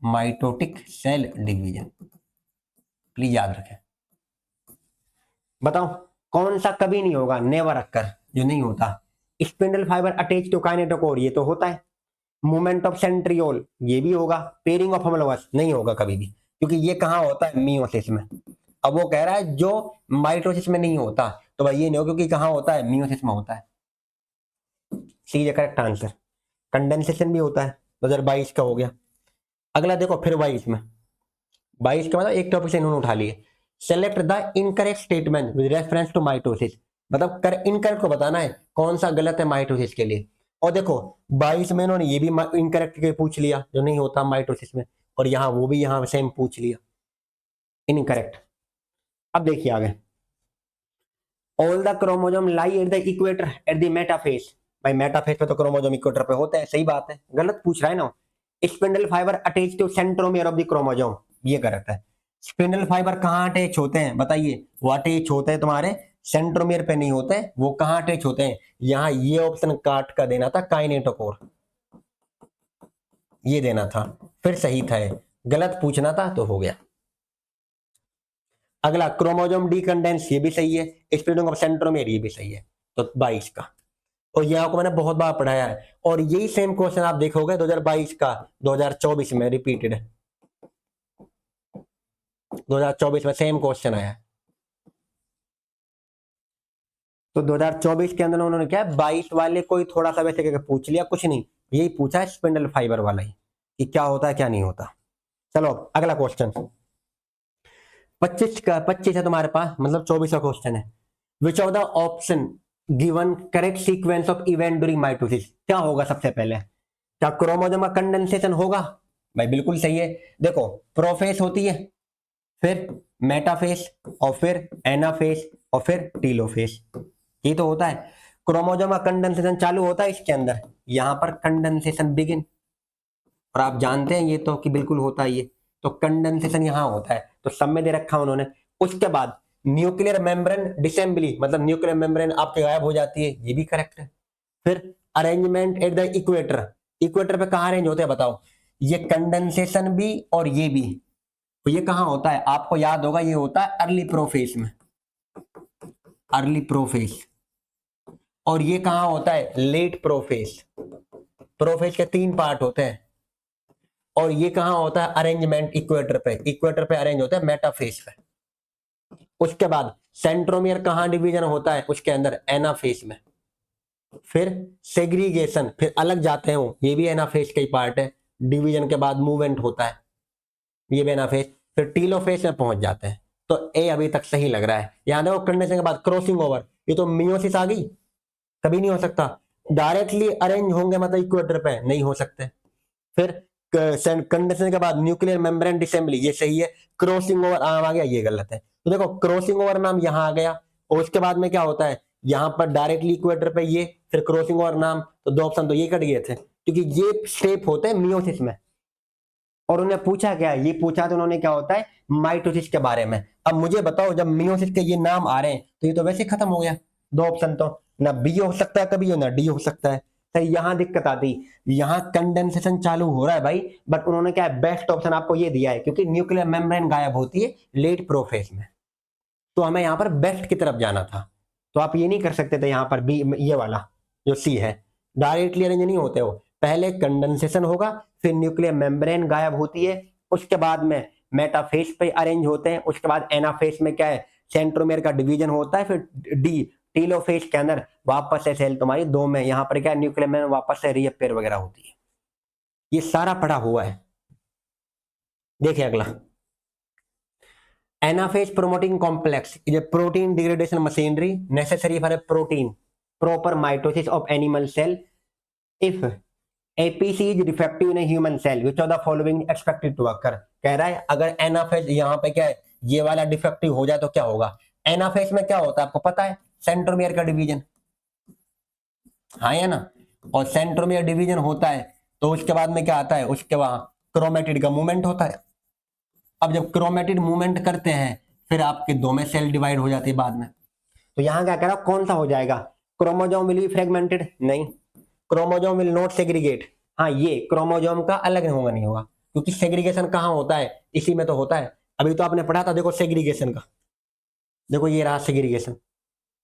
mitotic cell division, please याद रखें। बताओ कौन सा कभी नहीं होगा, नेवर अकर जो नहीं होता। Spindle fibre attach to kinetochore, ये तो होता है। मूवमेंट ऑफ सेंट्रियोल, ये भी होगा। पेयरिंग ऑफ होमोलोगस नहीं होगा कभी भी, क्योंकि ये कहां होता है मियोसिस में। अब वो कह रहा है जो माइटोसिस में नहीं होता, तो भाई ये नहीं हो, क्योंकि कहां होता है मियोसिस में होता है। सी इज करेक्ट आंसर। कंडेंसेशन भी होता है, 2022 का हो गया। अगला देखो फिर 22 में, 22 का मतलब एक टॉपिक से इन्होंने उठा लिए। Select the incorrect statement with reference to mitosis, मतलब कर इनकरेक्ट को बताना है कौन सा गलत है माइटोसिस के लिए। और देखो 22 में इन्होंने ये भी इनकरेक्ट के पूछ लिया जो नहीं होता माइटोसिस में, और यहाँ वो भी यहाँ सेम पूछ लिया इनकरेक्ट। अब देखिए आगे, all the chromosome lie at the equator at the metaphase, भाई मेटाफेज पे तो क्रोमोसोम इक्वेटर पे होते हैं, सही बात है, गलत पूछ रहा है ना। Spindle fibre attach to centromere of the chromosome, ये गलत है। स्पिंडल फाइबर कहाँ अटैच होते हैं बताइए, वो अटैच होते हैं तुम्हारे सेंट्रोमियर पे नहीं होते, वो कहाँ अटैच होते हैं, यहाँ ये ऑप्शन काट कर देना था काइनेटोकोर, ये देना था, फिर सही था, गलत पूछना था तो हो गया। अगला क्रोमोसोम डीकंडेंस, ये भी सही है। स्प्लिटिंग ऑफ सेंट्रोमियर, ये भी सही है। तो 22 का, और यहाँ को मैंने बहुत बार पढ़ाया है, और यही सेम क्वेश्चन आप देखोगे 2022 का 2024 में रिपीटेड है। 2024 में सेम क्वेश्चन आया। तो 2024 के अंदर उन्होंने क्या 22 वाले कोई थोड़ा सा वैसे करके पूछ लिया, कुछ नहीं, यही पूछा है स्पिंडल फाइबर वाला ही कि क्या होता है क्या नहीं होता। चलो अगला क्वेश्चन 25 है तुम्हारे पास, मतलब 24 का क्वेश्चन है। विच of the option given correct sequence of event during mitosis. क्या होगा सबसे पहले, क्या क्रोमोसोम का कंडेंसेशन होगा? भाई बिल्कुल सही है। देखो प्रोफेस होती है, फिर मेटाफेस, और फिर एनाफेस, और फिर टीलोफेस, ये तो होता है। क्रोमोसोम का कंडेंसेशन चालू होता है इसके अंदर, यहां पर कंडेंसेशन बिगिन, और आप जानते हैं ये तो कि बिल्कुल होता है ये, तो कंडेंसेशन यहां होता है, तो सब में दे रखा उन्होंने। उसके बाद न्यूक्लियर मेम्ब्रेन डिसेंबली, मतलब न्यूक्लियर मेम्ब्रेन आपके गायब हो जाती है, ये भी करेक्ट है। फिर arrangement at the equator, equator पे कहां अरेंज होते हैं बताओ? ये कंडेंसेशन भी और ये भी, तो ये कहां होता है? आपको याद होगा ये होता है अर्ली प्रोफेज में, अर्ली प्रोफेज। और ये कहां होता है? Late prophase. प्रोफेज के 3 पार्ट होते हैं। और ये कहां होता है? अरेंजमेंट इक्वेटर पे, इक्वेटर पे अरेंज होता है मेटाफेज पे। उसके बाद सेंट्रोमियर कहां डिवीजन होता है? उसके अंदर एनाफेज में। फिर सेग्रीगेशन, फिर अलग जाते हैं, ये भी एनाफेज का ही पार्ट है। डिवीजन के बाद मूवमेंट होता है, ये भी एनाफेज। फिर टीलोफेज में पहुंच जाते हैं। तो ए अभी तक सही लग रहा है। यहां देखो कंडेंसेशन के बाद क्रॉसिंग ओवर, ये तो मियोसिस आ गई, कभी नहीं हो सकता। डायरेक्टली अरेंज होंगे मतलब इक्वेटर पे, नहीं हो सकते। फिर कंडेंसेशन के बाद न्यूक्लियर मेम्ब्रेन डिसेंबली, ये सही है। क्रॉसिंग ओवर आम आ गया, ये गलत है। तो देखो क्रॉसिंग ओवर नाम यहां आ गया, और उसके बाद में क्या होता है? यहां पर डायरेक्टली इक्वेटर पे ये, फिर क्रॉसिंग ओवर नाम, तो 2 ऑप्शन तो ये कट गए थे, क्योंकि ये स्टेप होते हैं मियोसिस में। और उन्हें पूछा क्या, ये पूछा तो उन्होंने क्या होता है माइटोसिस के बारे में। अब मुझे बताओ जब मियोसिस के ये नाम आ रहे हैं तो ये तो वैसे खत्म हो गया। 2 ऑप्शन तो ना बी हो सकता है कभी, ना डी हो सकता है। तो यहाँ दिक्कत आती, यहाँ कंडेंसेशन चालू हो रहा है भाई, बट उन्होंने क्या है बेस्ट ऑप्शन आपको ये दिया है, क्योंकि न्यूक्लियर मेम्ब्रेन गायब होती है लेट प्रोफेज में, तो हमें यहाँ पर बेस्ट की तरफ जाना था। तो आप ये नहीं कर सकते थे यहाँ पर बी, ये वाला जो सी है, डायरेक्टली अरेंज नहीं होते हो। पहले कंडेंसेशन होगा, फिर न्यूक्लियर मेम्ब्रेन गायब होती है, उसके बाद में मेटाफेज पे अरेंज होते हैं, उसके बाद एनाफेज में क्या है सेंट्रोमेयर का डिवीजन होता है, फिर डी टीलोफेज के अंदर वापस से सेल तुम्हारी 2 में, यहाँ पर क्या न्यूक्लियर में वापस से रीअपेयर वगैरह होती है। ये सारा पढ़ा हुआ है। देखिए अगला, anaphase promoting complex is a protein degradation machinery necessary for a protein proper mitosis of animal cell if APC is defective in a human cell which of the following expected to occur। कह रहा है अगर anaphase यहाँ पे क्या है ये वाला डिफेक्टिव हो जाए तो क्या होगा? एनाफेज में क्या होता है आपको पता है? सेंट्रोमियर का डिवीजन, हाँ या ना? और सेंट्रोमियर डिवीजन होता है तो उसके बाद में क्या आता है? उसके बाद क्रोमेटिड का मूवमेंट होता है। अब जब क्रोमेटिड मूवमेंट करते हैं फिर आपके 2 में सेल डिवाइड हो जाती है बाद में। तो यहाँ क्या कह रहा कौन सा हो जाएगा? क्रोमोजोम विल बी फ्रेगमेंटेड, नहीं। क्रोमोजोम विल नॉट सेग्रीगेट, हाँ ये क्रोमोजोम का अलग होगा, नहीं होगा, क्योंकि सेग्रीगेशन कहाँ होता है? इसी में तो होता है। अभी तो आपने पढ़ा था देखो सेग्रीगेशन का, देखो ये रहा सेग्रीगेशन,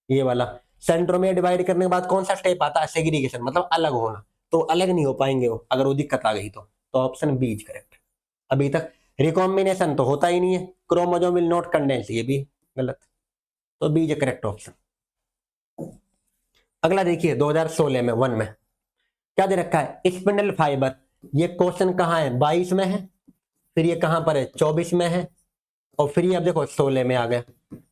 ये वाला। सेंट्रोमियर डिवाइड करने के बाद कौन सा स्टेप आता है? सेग्रीगेशन, मतलब अलग होना। तो अलग नहीं हो पाएंगे वो, अगर वो दिक्कत आ गई तो ऑप्शन बी इज करेक्ट। अभी तक रिकॉम्बिनेशन तो होता ही नहीं है, क्रोमोजोम विल नॉट कंडेंस, ये भी गलत, तो बी इज करेक्ट ऑप्शन। अगला देखिए 2016 में 1 में क्या दे रखा है? Spindle fibre. ये क्वेश्चन कहाँ है? 22 में है, फिर ये कहां पर है? 24 में है, और फिर ये अब देखो 16 में आ गया।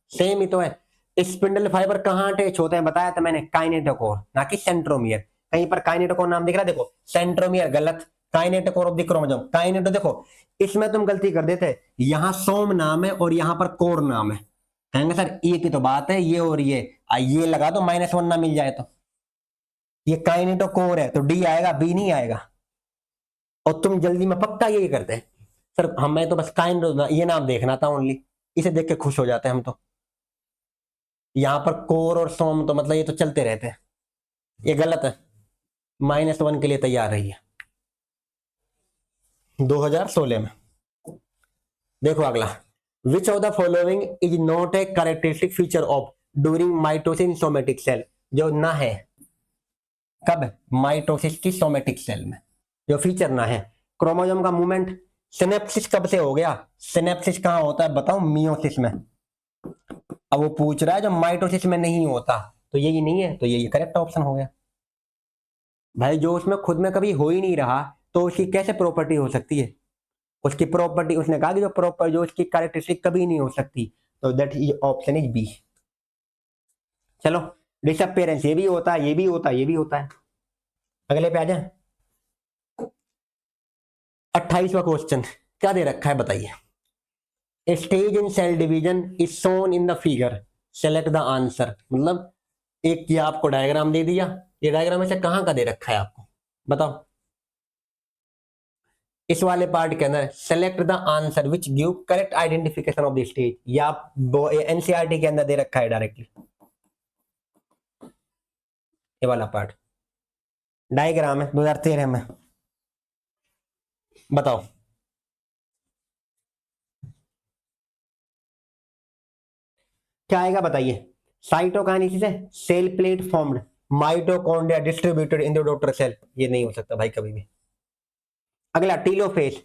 सेम ही तो है। स्पिंडल फाइबर कहाँ अटैच होते हैं बताया था मैंने? काइनेटोकोर, ना कि सेंट्रोमियर। कहीं पर काइनेटोकोर नाम दिख रहा है? देखो सेंट्रोमियर गलत, काइनेटोकोर ऑफ द क्रोमोसोम। काइनेटो देखो इसमें तुम गलती कर देते, यहां सोम नाम है और यहां पर कोर नाम है। कहेंगे सर ये की तो बात है, ये और ये लगा दो -1 ना मिल जाए तो। ये काइनेटोकोर है तो डी आएगा, बी नहीं आएगा। और तुम जल्दी में पक्का यही करते हैं सर, हमें तो बस काइनेटो ये नाम देखना था ओनली, इसे देख के खुश हो जाते हैं हम तो। यहां पर कोर और सोम तो मतलब ये तो चलते रहते हैं, ये गलत है। -1 के लिए तैयार रही है 2016 में। देखो अगला, which of the following is not a characteristic feature of during mitosis somatic cell. जो ना है कब? माइटोसिस की सोमेटिक सेल में जो फीचर ना है, क्रोमोसोम का मूवमेंट, सिनेप्सिस कब से हो गया? सिनेप्सिस कहाँ होता है बताओ? मियोसिस में। अब वो पूछ रहा है जो माइटोसिस में नहीं होता, तो यही नहीं है, तो यही करेक्ट ऑप्शन हो गया भाई। जो उसमें खुद में कभी हो ही नहीं रहा, तो उसकी कैसे प्रॉपर्टी हो सकती है? उसकी प्रॉपर्टी, उसने कहा कि जो प्रॉपर, जो उसकी कैरेक्टरिस्टिक कभी नहीं हो सकती, तो that is option is b. चलो, डिसअपियरेंस ये भी होता है, ये भी होता है, ये भी होता है। अगले पे आ जाए। 28वां क्वेश्चन क्या दे रखा है बताइए। Stage in cell division is shown in the figure, select the answer. मतलब एक ये आपको डायग्राम दे दिया, ये डायग्राम ऐसे कहां का दे रखा है आपको बताओ। इस वाले पार्ट के अंदर select the answer which give correct identification of the stage, या आप एनसीईआरटी के अंदर दे रखा है डायरेक्टली, ये वाला पार्ट डायग्राम है 2013 में। बताओ क्या आएगा बताइए। साइटोकाइनेसिस है, cell plate formed, mitochondria distributed in the daughter cell, ये नहीं हो सकता भाई कभी भी। अगला telophase,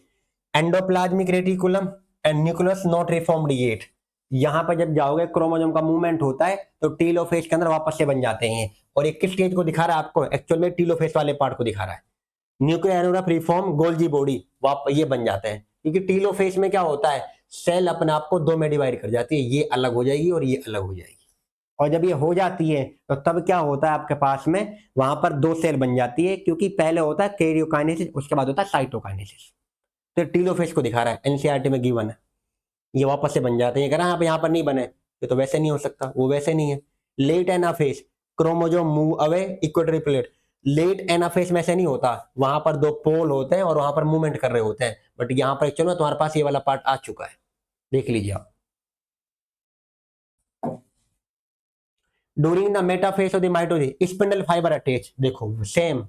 endoplasmic reticulum and nucleus not reformed yet. यहां पर जब जाओगे क्रोमोसोम का मूवमेंट होता है तो टीलोफेज के अंदर वापस से बन जाते हैं। और एक किस स्टेज को दिखा रहा है आपको? एक्चुअल में टीलोफेज वाले पार्ट को दिखा रहा है। न्यूक्लियर रिफॉर्म गोल्जी बॉडी वापस ये बन जाते हैं, क्योंकि टीलोफेज में क्या होता है, सेल अपने आप को दो में डिवाइड कर जाती है, ये अलग हो जाएगी और ये अलग हो जाएगी। और जब ये हो जाती है तो तब क्या होता है आपके पास में, वहां पर दो सेल बन जाती है, क्योंकि पहले होता है कैरियोकाइनेसिस, उसके बाद होता है साइटोकाइनेसिस। तो टीलोफेज को दिखा रहा है, एनसीईआरटी में गिवन है। ये वापस से बन जाते हैं, कह रहा है आप यहाँ पर नहीं बने, ये तो वैसे नहीं हो सकता, वो वैसे नहीं है। Late anaphase, chromosome move away equatorial plate. Late anaphase में ऐसे नहीं होता, वहां पर दो पोल होते हैं और वहां पर मूवमेंट कर रहे होते हैं, बट यहाँ पर चलो तुम्हारे पास ये वाला पार्ट आ चुका है, देख लीजिए आप। During the metaphase of the mitosis spindle fibre attach, देखो सेम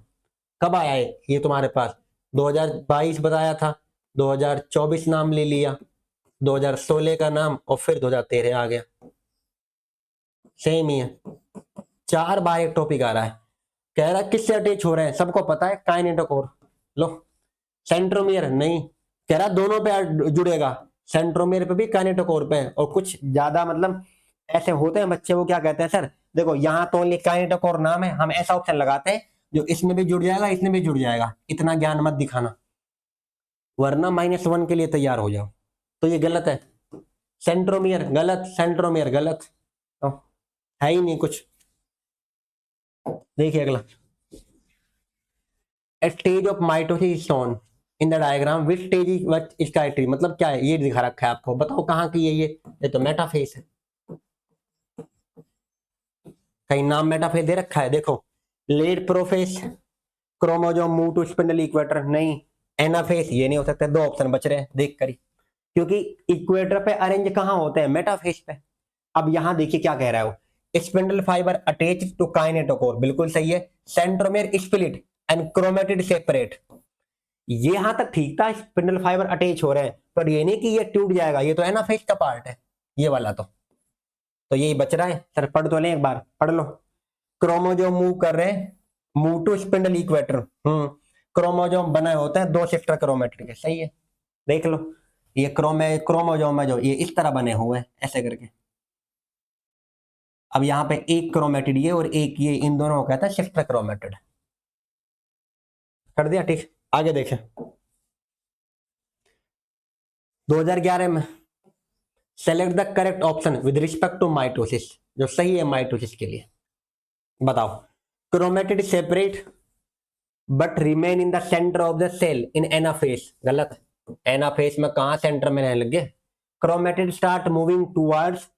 कब आया है ये तुम्हारे पास? 2022 बताया था, 2024 नाम ले लिया, 2016 का नाम, और फिर 2013 आ गया, सेम ही है। 4 बार एक टॉपिक आ रहा है, कह रहा है किससे अटैच हो रहे हैं, सबको पता है काइनेटोकोर। लो, सेंट्रोमियर नहीं, कह रहा दोनों पे जुड़ेगा, सेंट्रोमियर पे भी काइनेटोकोर पे, और कुछ ज्यादा मतलब ऐसे होते हैं बच्चे, वो क्या कहते हैं सर देखो यहाँ तो ओनली काइनेटोकोर नाम है, हम ऐसा ऑप्शन लगाते हैं जो इसमें भी जुड़ जाएगा, इसमें भी जुड़ जाएगा, इतना ज्ञान मत दिखाना, वरना -1 के लिए तैयार हो जाओ। तो ये गलत है, सेंट्रोमियर गलत, सेंट्रोमियर गलत, तो है ही नहीं कुछ। देखिए अगला, stage of mitosis shown in the diagram which stage is what इसका ट्री, मतलब क्या है ये दिखा रखा है आपको, बताओ कहाँ की है ये तो मेटाफेज है, कहीं नाम मेटाफेज दे रखा है, देखो late prophase, chromosome move to spindle equator, नहीं एनाफेज, ये नहीं हो सकता, दो ऑप्शन बच रहे हैं देख कर ही, क्योंकि इक्वेटर पे अरेंज कहाँ होते हैं, मेटाफेज पे। अब यहां देखिए क्या कह रहा है वो, spindle fibre attach to kinetochore, बिल्कुल सही है। Centromere split and chromatid separate, ये यहां तक ठीक था, स्पिंडल फाइबर अटैच हो रहे हैं, पर ये नहीं कि ये टूट जाएगा, ये तो एनाफेज का पार्ट है ये वाला, तो यही बच रहा है। सर पढ़ तो लें, एक बार पढ़ लो। क्रोमोजोम मूव कर रहे हैं, move to spindle equator, chromosome बने होते हैं दो शिफ्टर क्रोमेटिड के, सही है, देख लो। ये क्रोमोजोम है जो ये इस तरह बने हुए हैं ऐसे करके, अब यहाँ पे एक क्रोमेटिड ये और एक ये, इन दोनों को कहता है शिफ्टर क्रोमेटिड। कर दिया ठीक, आगे देखें। 2011 में select the correct option with respect to mitosis, जो सही है माइटोसिस के लिए, बताओ। Chromatid separate but remain in the centre of the cell in anaphase, गलत है, एनाफेज में कहां सेंटर में रहने लगे। Chromatid start moving towards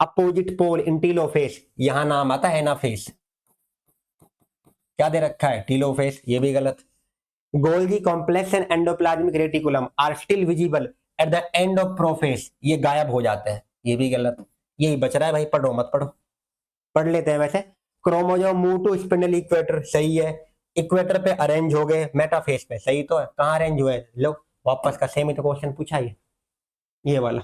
opposite pole in telophase, यहां नाम आता है एनाफेज, क्या दे रखा है टीलोफेज, ये भी गलत। Golgi complex and endoplasmic reticulum are still visible at the end of prophase, ये गायब हो जाते हैं, ये भी गलत। यही बच रहा है भाई, पढ़ो मत पढ़ो, पढ़ लेते हैं वैसे। Chromosome move to spindle equator, सही है, इक्वेटर पे अरेंज हो गए, मेटाफेज पे, सही तो है, कहाँ अरेंज हुए, लो वापस का सेम ही तो क्वेश्चन पूछा ये वाला।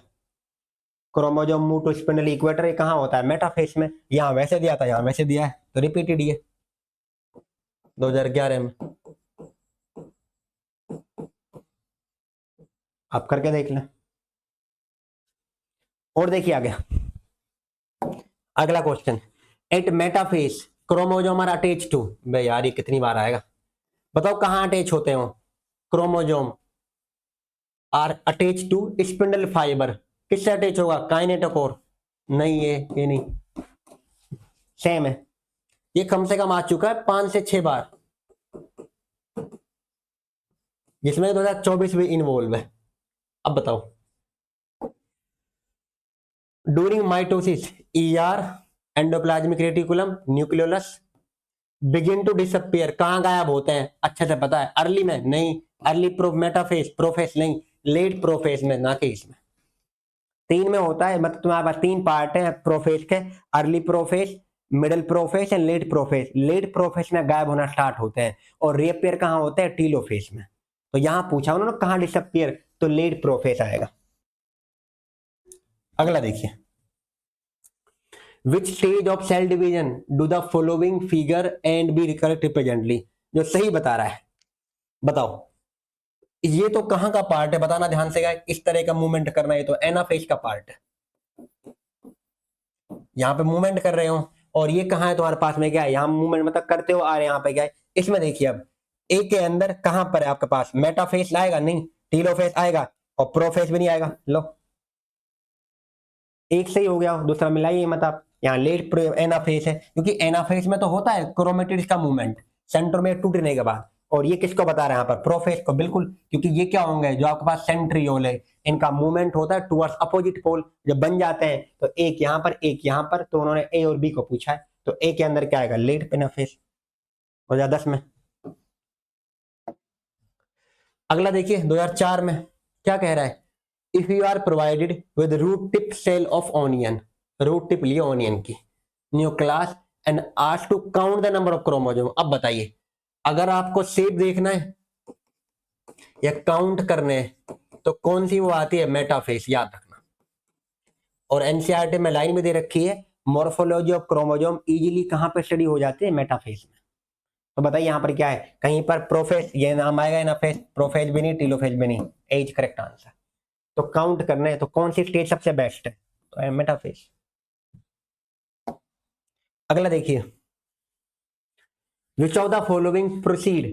Chromosome move to spindle equator, ये कहाँ होता है, मेटाफेज में, यहाँ वैसे दिया था यहाँ वैसे दिया है, तो रिपीटेड ये 2011 में। आप करके देख लें। और देखिए आगे अगला question, at metaphase chromosome are attach to, भाई यार ये कितनी बार आएगा, बताओ कहां अटैच होते हो, chromosome are attach to spindle fiber, किससे अटैच होगा, काइनेटोकोर, नहीं ये नहीं, सेम है, ये कम से कम आ चुका है 5 से 6 बार, जिसमें 2024 भी इन्वॉल्व है। अब बताओ, during mitosis ER endoplasmic reticulum nucleolus begin to disappear, कहां गायब होते हैं, अच्छे से पता है, अर्ली में नहीं, अर्ली मेटाफेज प्रोफेज नहीं, लेट प्रोफेज में, ना कि इसमें, 3 में होता है, मतलब तुम्हारे पास 3 पार्ट है प्रोफेज के, early prophase, middle prophase and late prophase. Late prophase में गायब होना स्टार्ट होते हैं और रीअपियर कहां होते हैं, टीलोफेज में। तो यहां पूछा उन्होंने कहां डिसअपियर, तो लेट प्रोफेज आएगा। अगला देखिए, which stage of cell division do the following figure and be correct presently, जो सही बता रहा है, बताओ ये तो कहां का पार्ट है, बताना ध्यान से, इस तरह का मूवमेंट करना, ये तो एनाफेज का पार्ट है, यहाँ पे मूवमेंट कर रहे हो, और ये कहां है तुम्हारे पास में, क्या है, यहाँ मूवमेंट मतलब करते हो आ रहे, यहाँ पे क्या है, इसमें देखिए अब ए के अंदर कहां पर है आपके पास, मेटाफेज आएगा नहीं, टीलोफेज आएगा, और प्रोफेज भी नहीं आएगा, लो एक सही हो गया, दूसरा मिलाइए, मतलब यहाँ लेट एनाफेज है, क्योंकि एनाफेज में तो होता है क्रोमेटिड्स का मूवमेंट सेंट्रोमेयर टूटने के बाद, और ये किसको बता रहे हैं यहाँ पर, प्रोफेज को, बिल्कुल, क्योंकि ये क्या होंगे, जो आपके पास सेंट्रियोल है, इनका मूवमेंट होता है टुवर्ड्स अपोजिट पोल, जब बन जाते हैं तो एक यहाँ पर एक यहाँ पर, तो उन्होंने ए और बी को पूछा है, तो ए के अंदर क्या आएगा, लेट एनाफेज हो जाए 10 में। अगला देखिए 2004 में क्या कह रहा है, if you are provided with root tip cell of onion, root tip लिए ऑनियन की, nucleus and asked to count the number of chromosome, अब बताइए अगर आपको शेप देखना है या काउंट करने हैं तो कौन सी वो आती है, मेटाफेज, याद रखना। और एनसीईआरटी में लाइन में दे रखी है, मॉर्फोलॉजी ऑफ क्रोमोसोम इजीली कहां पे स्टडी हो जाती है, मेटाफेज में। तो बताइए यहाँ पर क्या है, कहीं पर प्रोफेज ये नाम आएगा, एनाफेज, प्रोफेज भी नहीं, टीलोफेज भी नहीं, एज करेक्ट आंसर। तो काउंट करना है तो कौन सी स्टेज सबसे बेस्ट है, तो मेटाफेज। अगला देखिए, which of the following proceed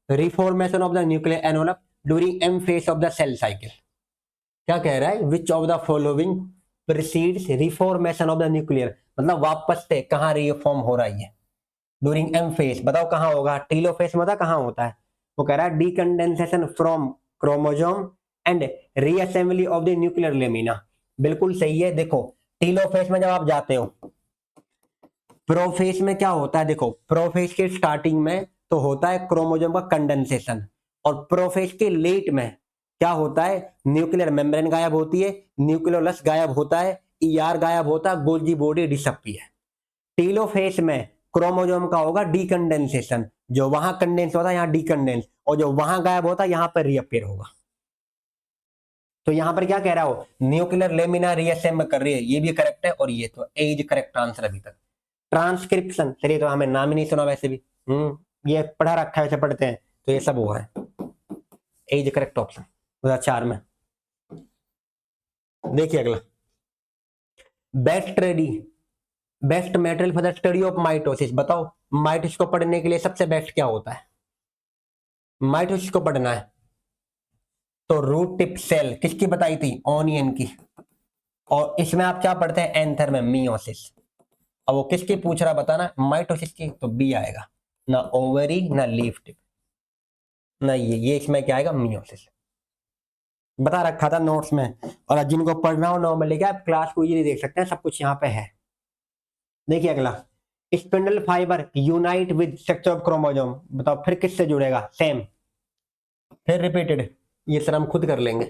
reformation of the nuclear envelope during M phase of the cell cycle, क्या कह रहा है, which of the following precedes reformation of the nuclear, मतलब वापस से कहां रिफॉर्म हो रहा है ड्यूरिंग एम फेज, बताओ कहां होगा, टीलोफेज में कहां होता है, वो कह रहा है डीकंडेंसेशन from chromosome and reassembly of the nuclear lamina, बिल्कुल सही है। देखो टीलोफेज में जब आप जाते हो, प्रोफेज में क्या होता है, देखो प्रोफेज के स्टार्टिंग में तो होता है क्रोमोसोम का कंडेंसेशन, और प्रोफेज के लेट में क्या होता है, न्यूक्लियर मेम्ब्रेन गायब होती है, न्यूक्लियोलस गायब होता है, ईआर गायब होता है, गोल्जी बॉडी डिसअपियर। टीलोफेज में क्रोमोसोम का होगा डीकंडेंसेशन, जो वहां कंडेंस होता है यहाँ डीकंडेंस, और जो वहां गायब होता है यहाँ पर रीअपियर होगा। तो यहाँ पर क्या कह रहा हो, न्यूक्लियर लेमिना रीअसेंबल कर रही है, ये भी करेक्ट है, और ये तो एज करेक्ट आंसर अभी तक। ट्रांसक्रिप्शन, चलिए तो हमें नाम ही नहीं सुना वैसे भी, ये पढ़ा रखा है, वैसे पढ़ते हैं, तो ये सब हुआ है, एज करेक्ट ऑप्शन 2004 में। देखिए अगला, best ready best material for the study of mitosis, बताओ माइटोसिस को पढ़ने के लिए सबसे बेस्ट क्या होता है, माइटोसिस को पढ़ना है तो रूट टिप सेल किसकी बताई थी, ऑनियन की, और इसमें आप क्या पढ़ते हैं, एंथर में मियोसिस। अब वो किसकी पूछ रहा बताना, माइटोसिस की, तो बी आएगा, ना ओवरी ना लीफ टिप, ना ये इसमें क्या आएगा, मियोसिस, बता रखा था नोट्स में। और जिनको पढ़ना हो नॉर्मली क्या आप क्लास को ये देख सकते हैं, सब कुछ यहाँ पे है। देखिए अगला, spindle fibre unite with structure of chromosome, बताओ फिर किससे जुड़ेगा, सेम, फिर रिपीटेड, ये सर हम खुद कर लेंगे,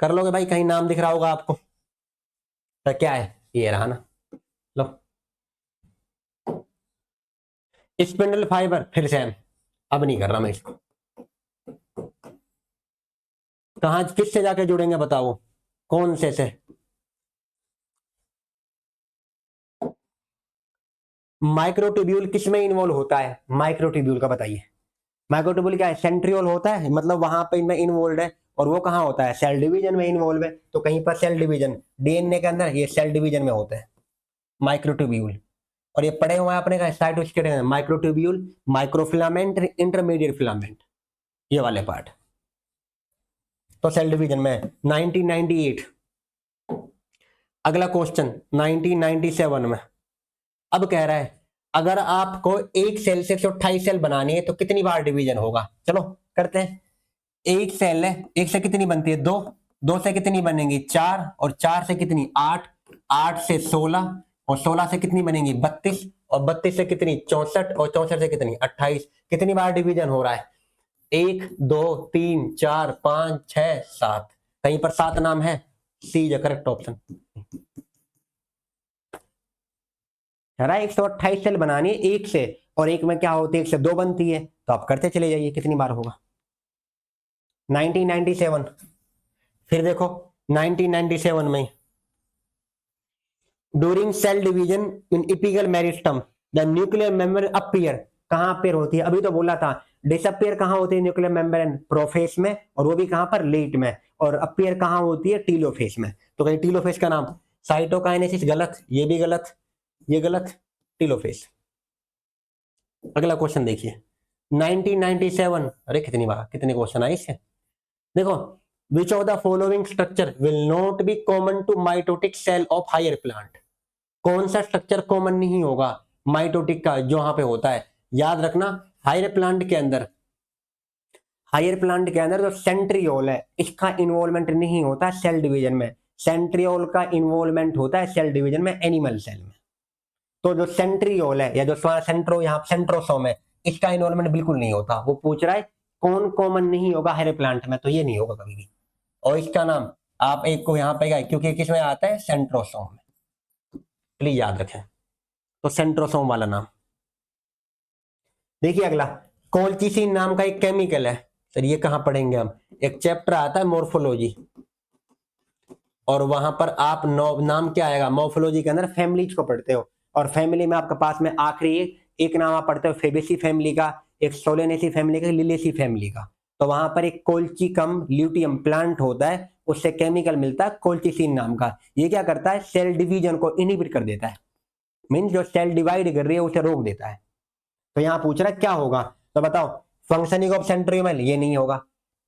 कर लोगे भाई, कहीं नाम दिख रहा होगा आपको, तो क्या है, ये रहा ना, लो स्पिंडल फाइबर फिर सेम, अब नहीं कर रहा मैं इसको, कहां किससे जाके जुड़ेंगे बताओ, कौन से माइक्रोट्यूब्यूल किस में इन्वॉल्व होता है, माइक्रोट्यूब्यूल का बताइए, माइक्रोट्यूब्यूल क्या है, सेंट्रियोल होता है, मतलब वहां पे इनमें इन्वॉल्व है, और वो कहाँ होता है, सेल डिवीजन में इन्वॉल्व है। तो कहीं पर सेल डिवीजन डीएनए के अंदर ये सेल डिवीजन में होते हैं माइक्रोट्यूब्यूल। और ये पढ़े हुए हैं अपने cytoskeleton, microtubule, microfilament, intermediate filament, ये वाले पार्ट। तो सेल डिवीजन में 1998। अगला क्वेश्चन 1997 में अब कह रहा है अगर आपको एक सेल से 128 सेल बनानी है तो कितनी बार डिवीजन होगा। चलो करते हैं। एक सेल है, एक से कितनी बनती है, दो, दो से कितनी बनेंगी, चार, और चार से कितनी, आठ, आठ से 16, और 16 से कितनी बनेंगी, 32, और 32 से कितनी, 64, और 64 से कितनी, 28। कितनी बार डिवीजन हो रहा है, 1 2 3 4 5 6 7। कहीं पर 7 नाम है, सी इज करेक्ट ऑप्शन। 128 सेल बनानी है एक से, और एक में क्या होती है, एक से दो बनती है, तो आप करते चले जाइए कितनी बार होगा। 1997 फिर देखो 1997 में during cell division in apical meristem the nuclear membrane appear. कहां अपीयर होती है, अभी तो बोला था। डिसअपीयर कहां होती है न्यूक्लियर मेम्ब्रेन, प्रोफेस में, और वो भी कहां पर, लेट में। और अपीयर कहां होती है, टीलोफेस में। तो कहीं टीलोफेस का नाम, साइटोकाइनेसिस गलत, ये भी गलत, ये गलत, टीलोफेस। अगला क्वेश्चन देखिए 1997। अरे कितनी बार, कितने क्वेश्चन आए इससे। देखो, which of the following structure will not be common to mitotic cell of higher plant. कौन सा स्ट्रक्चर कॉमन नहीं होगा माइटोटिक का जो यहां पे होता है। याद रखना, हायर प्लांट के अंदर, हायर प्लांट के अंदर जो सेंट्रियोल है इसका इन्वॉल्वमेंट नहीं होता सेल डिवीजन में। सेंट्रियोल का इन्वॉल्वमेंट होता है सेल डिवीजन में एनिमल सेल में। तो जो सेंट्रियोल है या जो सेंट्रो, यहाँ सेंट्रोसोम है, इसका इन्वॉल्वमेंट बिल्कुल नहीं होता। वो पूछ रहा है कौन कॉमन नहीं होगा हायर प्लांट में, तो ये नहीं होगा कभी भी। और इसका नाम आप एक को यहाँ पे गए क्योंकि किसमें आता है, सेंट्रोसोम में, प्लीज याद रखें। तो सेंट्रोसोम वाला नाम। देखिए अगला, कोल्चिसिन नाम का एक केमिकल है सर, ये कहां पढ़ेंगे हम, एक चैप्टर आता है मोर्फोलॉजी, और वहां पर आप नाम क्या आएगा, मोर्फोलॉजी के अंदर फैमिलीज को पढ़ते हो, और फैमिली में आपके पास में आखिरी एक नाम आप पढ़ते हो फेबेसी फैमिली का, एक सोलेनेसी फैमिली का, लिलियसी फैमिली का। तो वहां पर एक कोल्चिकम ल्यूटियम प्लांट होता है, उससे केमिकल मिलता है कोल्चिसिन नाम का। ये क्या करता है, सेल डिवीजन को इनहिबिट कर देता है, मीन जो सेल डिवाइड कर रही है उसे रोक देता है। तो यहां पूछ रहा है क्या होगा, तो बताओ। फंक्शनिंग ऑफ सेंट्रोमियर, ये नहीं होगा।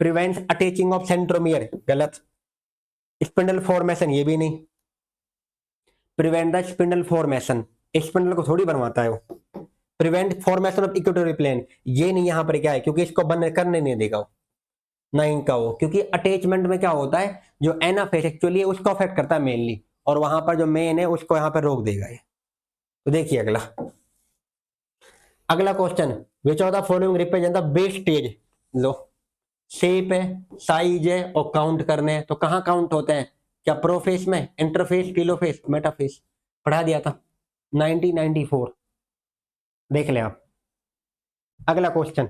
प्रिवेंट्स अटैचिंग ऑफ सेंट्रोमियर, गलत। स्पिंडल फॉर्मेशन, ये भी नहीं। Prevent the spindle formation, spindle को थोड़ी बनवाता है वो। Prevent formation of equatorial plane, ये नहीं। यहां पर क्या है, क्योंकि इसको बन करने नहीं देगा वो, नहीं का वो, क्योंकि अटैचमेंट में क्या होता है, जो एनाफेस एक्चुअली है उसको अफेक्ट करता है मेनली, और वहां पर जो मेन है उसको यहां पर रोक देगा ये। तो देखिए अगला, अगला question, which of the following represent the base stage. Low, shape है, साइज है, और काउंट करने हैं, तो कहां काउंट होते हैं, क्या प्रोफेस में, इंटरफेस, टीलोफेस, मेटाफेस। पढ़ा दिया था 1994, देख ले आप। अगला question,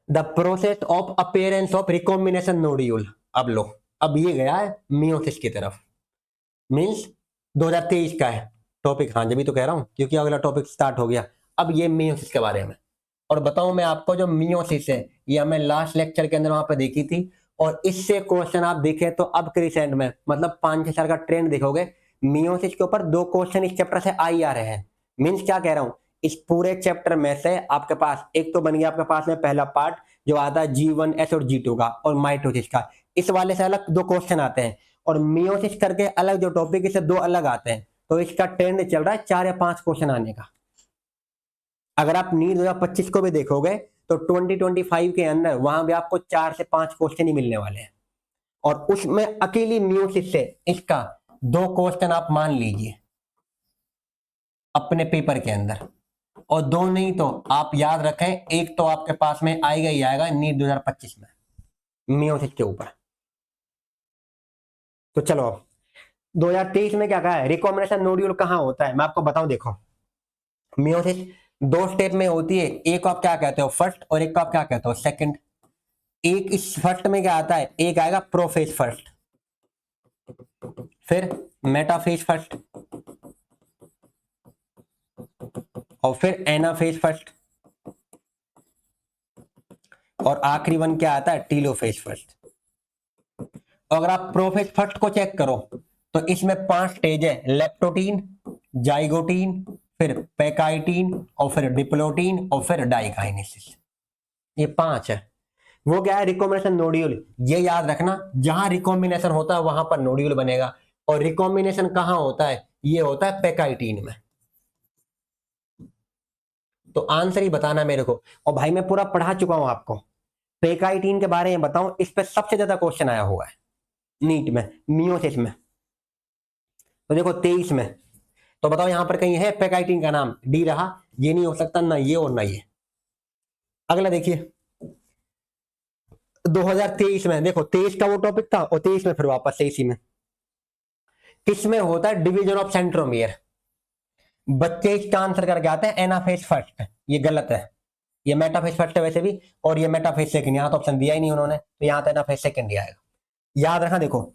the process of appearance of recombination nodule. अब लो, अब ये गया है मियोसिस की तरफ, मींस 2023 का है टॉपिक। हाँ जब भी तो कह रहा हूं, क्योंकि अगला टॉपिक स्टार्ट हो गया। अब ये मियोसिस के बारे में, और बताऊं मैं आपको, जो मियोसिस है ये हमें लास्ट लेक्चर के अंदर वहां पे देखी थी, और इससे क्वेश्चन आप देखें तो अब के रिसेंट में, मतलब 5-6 साल का ट्रेंड देखोगे, मियोसिस के ऊपर 2 क्वेश्चन इस चैप्टर से आ ही आ रहे हैं। मींस क्या कह रहा हूं, इस पूरे चैप्टर में से आपके पास एक तो बन गया आपके पास में पहला पार्ट जो आता है G1S और G2 का, और माइटोसिस का। इस वाले से अलग 2 क्वेश्चन आते हैं, और मियोसिस करके अलग जो टॉपिक है, इससे 2 अलग आते हैं। तो इसका ट्रेंड चल रहा है 4 या 5 क्वेश्चन आने का। अगर आप नीट 2025 को भी देखोगे तो 2025 के अंदर वहां भी आपको 4 से 5 क्वेश्चन ही मिलने वाले हैं, और उसमें अकेली मियोसिस से इसका 2 क्वेश्चन आप मान लीजिए अपने पेपर के अंदर, और 2 नहीं तो आप याद रखें, एक तो आपके पास में आएगा ही आएगा नीट 2025 में मियोसिस के ऊपर। तो चलो अब 2023 में क्या कहा है, रिकॉम्बिनेशन नोड्यूल कहां होता है, मैं आपको बताऊं। देखो, मियोसिस 2 स्टेप में होती है, एक को आप क्या कहते हो फर्स्ट, और एक को आप क्या कहते हो सेकंड। एक इस फर्स्ट में क्या आता है, एक आएगा प्रोफेज फर्स्ट, फिर मेटाफेज फर्स्ट, और फिर एनाफेज फर्स्ट। और आखिरी वन क्या आता है, टीलोफेज फर्स्ट। अगर आप प्रोफेज फर्स्ट को चेक करो तो इसमें 5 स्टेज है, लेप्टोटीन, जाइगोटीन, फिर पैकाइटीन और फिर डिप्लोटीन और फिर डाइकाइनेसिस। ये 5 है। वो क्या है, रिकॉम्बिनेशन नोड्यूल। ये याद रखना, जहां रिकॉम्बिनेशन होता है वहां पर नोड्यूल बनेगा, और रिकॉम्बिनेशन कहां होता है, ये होता है पैकाइटीन में। तो आंसर ही बताना मेरे को। और भाई मैं पूरा पढ़ा चुका हूं आपको, पैकाइटीन के बारे में बताऊं, इस पे सबसे ज्यादा क्वेश्चन आया हुआ है नीट में, मियोसिस में। तो देखो 23 में, तो बताओ यहां पर कहीं है पैकाइटीन का नाम, डी रहा, ये नहीं हो सकता, ना ये और ना ये। अगला देखिए 2023 में, देखो 23 का वो टॉपिक था और 23 में फिर वापस से इसी में, किसमें होता है डिवीजन ऑफ सेंट्रोमियर। बच्चे इसका आंसर करके आते हैं एनाफेज फर्स्ट, ये गलत है, ये मेटाफेज फर्स्ट है वैसे भी, और ये मेटाफेज सेकंड, यहां तो ऑप्शन दिया ही नहीं उन्होंने, तो यहां तो एनाफेज सेकंड ही आएगा। याद रखना, देखो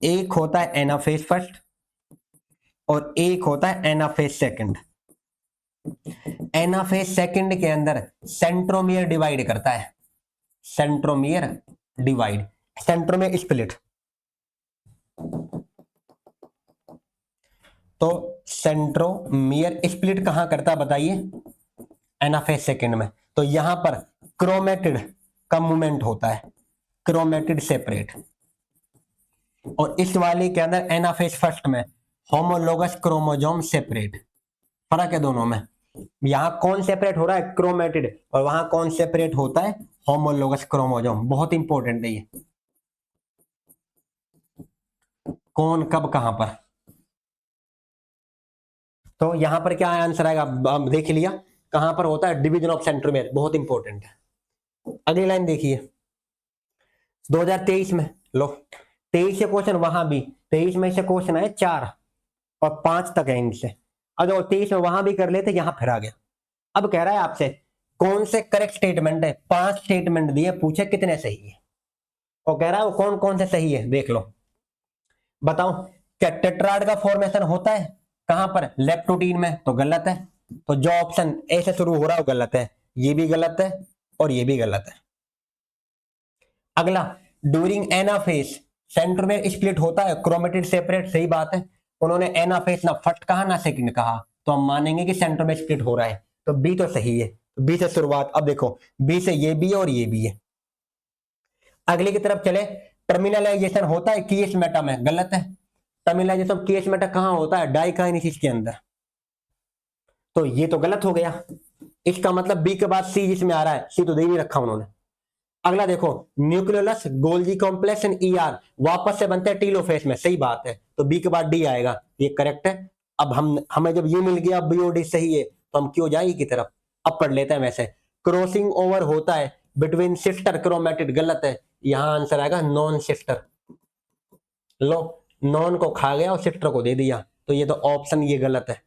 एक होता है एनाफेज फर्स्ट और एक होता है एनाफेज सेकंड। एनाफेज सेकंड के अंदर सेंट्रोमियर डिवाइड करता है, सेंट्रोमियर डिवाइड, सेंट्रोमियर स्प्लिट। तो सेंट्रोमियर स्प्लिट कहां करता है बताइए, एनाफेज सेकंड में। तो यहां पर क्रोमेटिड का मूवमेंट होता है, क्रोमेटिड सेपरेट। और इस वाले के अंदर एनाफेज फर्स्ट में होमोलोगस क्रोमोसोम सेपरेट। फर्क है दोनों में, यहां कौन सेपरेट हो रहा है, क्रोमेटिड, और वहां कौन सेपरेट होता है, होमोलोगस क्रोमोसोम। बहुत इंपॉर्टेंट है ये, कौन कब कहां पर। तो यहां पर क्या आंसर आएगा, देख लिया कहां पर होता है, डिवीजन ऑफ सेंट्रोमियर, बहुत इंपॉर्टेंट है। अगली लाइन देखिए 2023 में, लो 23 से क्वेश्चन, वहां भी 23 में से क्वेश्चन आए 4 और 5 तक है इनसे। अगर 23 में वहां भी कर लेते, यहां फिर आ गया। अब कह रहा है आपसे कौन से करेक्ट स्टेटमेंट है, 5 स्टेटमेंट दिए, पूछे कितने सही है, और कह रहा है वो कौन कौन से सही है, देख लो। बताओ, क्या टेट्राड का फॉर्मेशन होता है कहां पर, लेप्टोटीन में, तो गलत है। तो जो ऑप्शन ए से शुरू हो रहा है वो गलत है, ये भी गलत है और ये भी गलत है। अगला, ड्यूरिंग एनाफेज सेंट्रोमियर स्प्लिट होता है, क्रोमेटिड सेपरेट, सही बात है। उन्होंने एनाफेज ना फर्स्ट कहा ना सेकंड कहा, तो हम मानेंगे कि सेंट्रोमियर स्प्लिट हो रहा है, तो बी तो सही है, बी से शुरुआत। अब देखो बी से ये भी है और ये भी है। अगले की तरफ चले, टर्मिनलाइजेशन होता है कीएस मेटा में, गलत है। टर्मिनलाइजेशन कीएस मेटा कहां होता है, डाइकाइनेसिस के अंदर, तो ये तो गलत हो गया। इसका मतलब बी के बाद सी जिसमें आ रहा है, सी तो दे नहीं रखा उन्होंने। अगला देखो, nucleolus Golgi complex and ER वापस से बनते हैं टीलोफेज में, सही बात है, तो बी के बाद डी आएगा, ये करेक्ट है। अब हमें जब ये मिल गया, बी और डी सही है, तो हम क्यों जाए की तरफ, अब पढ़ लेते हैं वैसे। क्रॉसिंग ओवर होता है बिटवीन सिस्टर क्रोमेटिड, गलत है, यहां आंसर आएगा नॉन सिस्टर। लो, नॉन को खा गया और सिस्टर को दे दिया, तो ये तो ऑप्शन ये गलत है,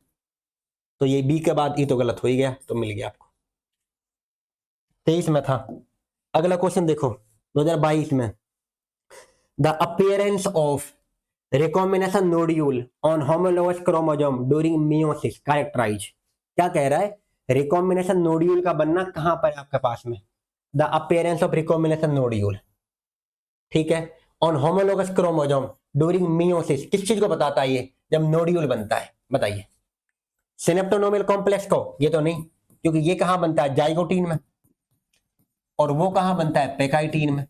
तो ये बी के बाद ई तो गलत हो ही गया, तो मिल गया आपको। 23 में था। अगला क्वेश्चन देखो 2022 में, the appearance of recombination nodule on homologous chromosome during meiosis characterize. क्या कह रहा है, रिकॉम्बिनेशन नोड्यूल का बनना कहां पर है आपके पास में, the appearance of recombination nodule, ठीक है, on homologous chromosome during meiosis, किस चीज को बताता है ये, जब नोड्यूल बनता है, बताइए। सिनेप्टोनोमियल कॉम्प्लेक्स को, ये तो नहीं, क्योंकि ये कहां बनता है, जाइगोटीन में, और वो कहां बनता है, पैकाइटीन में,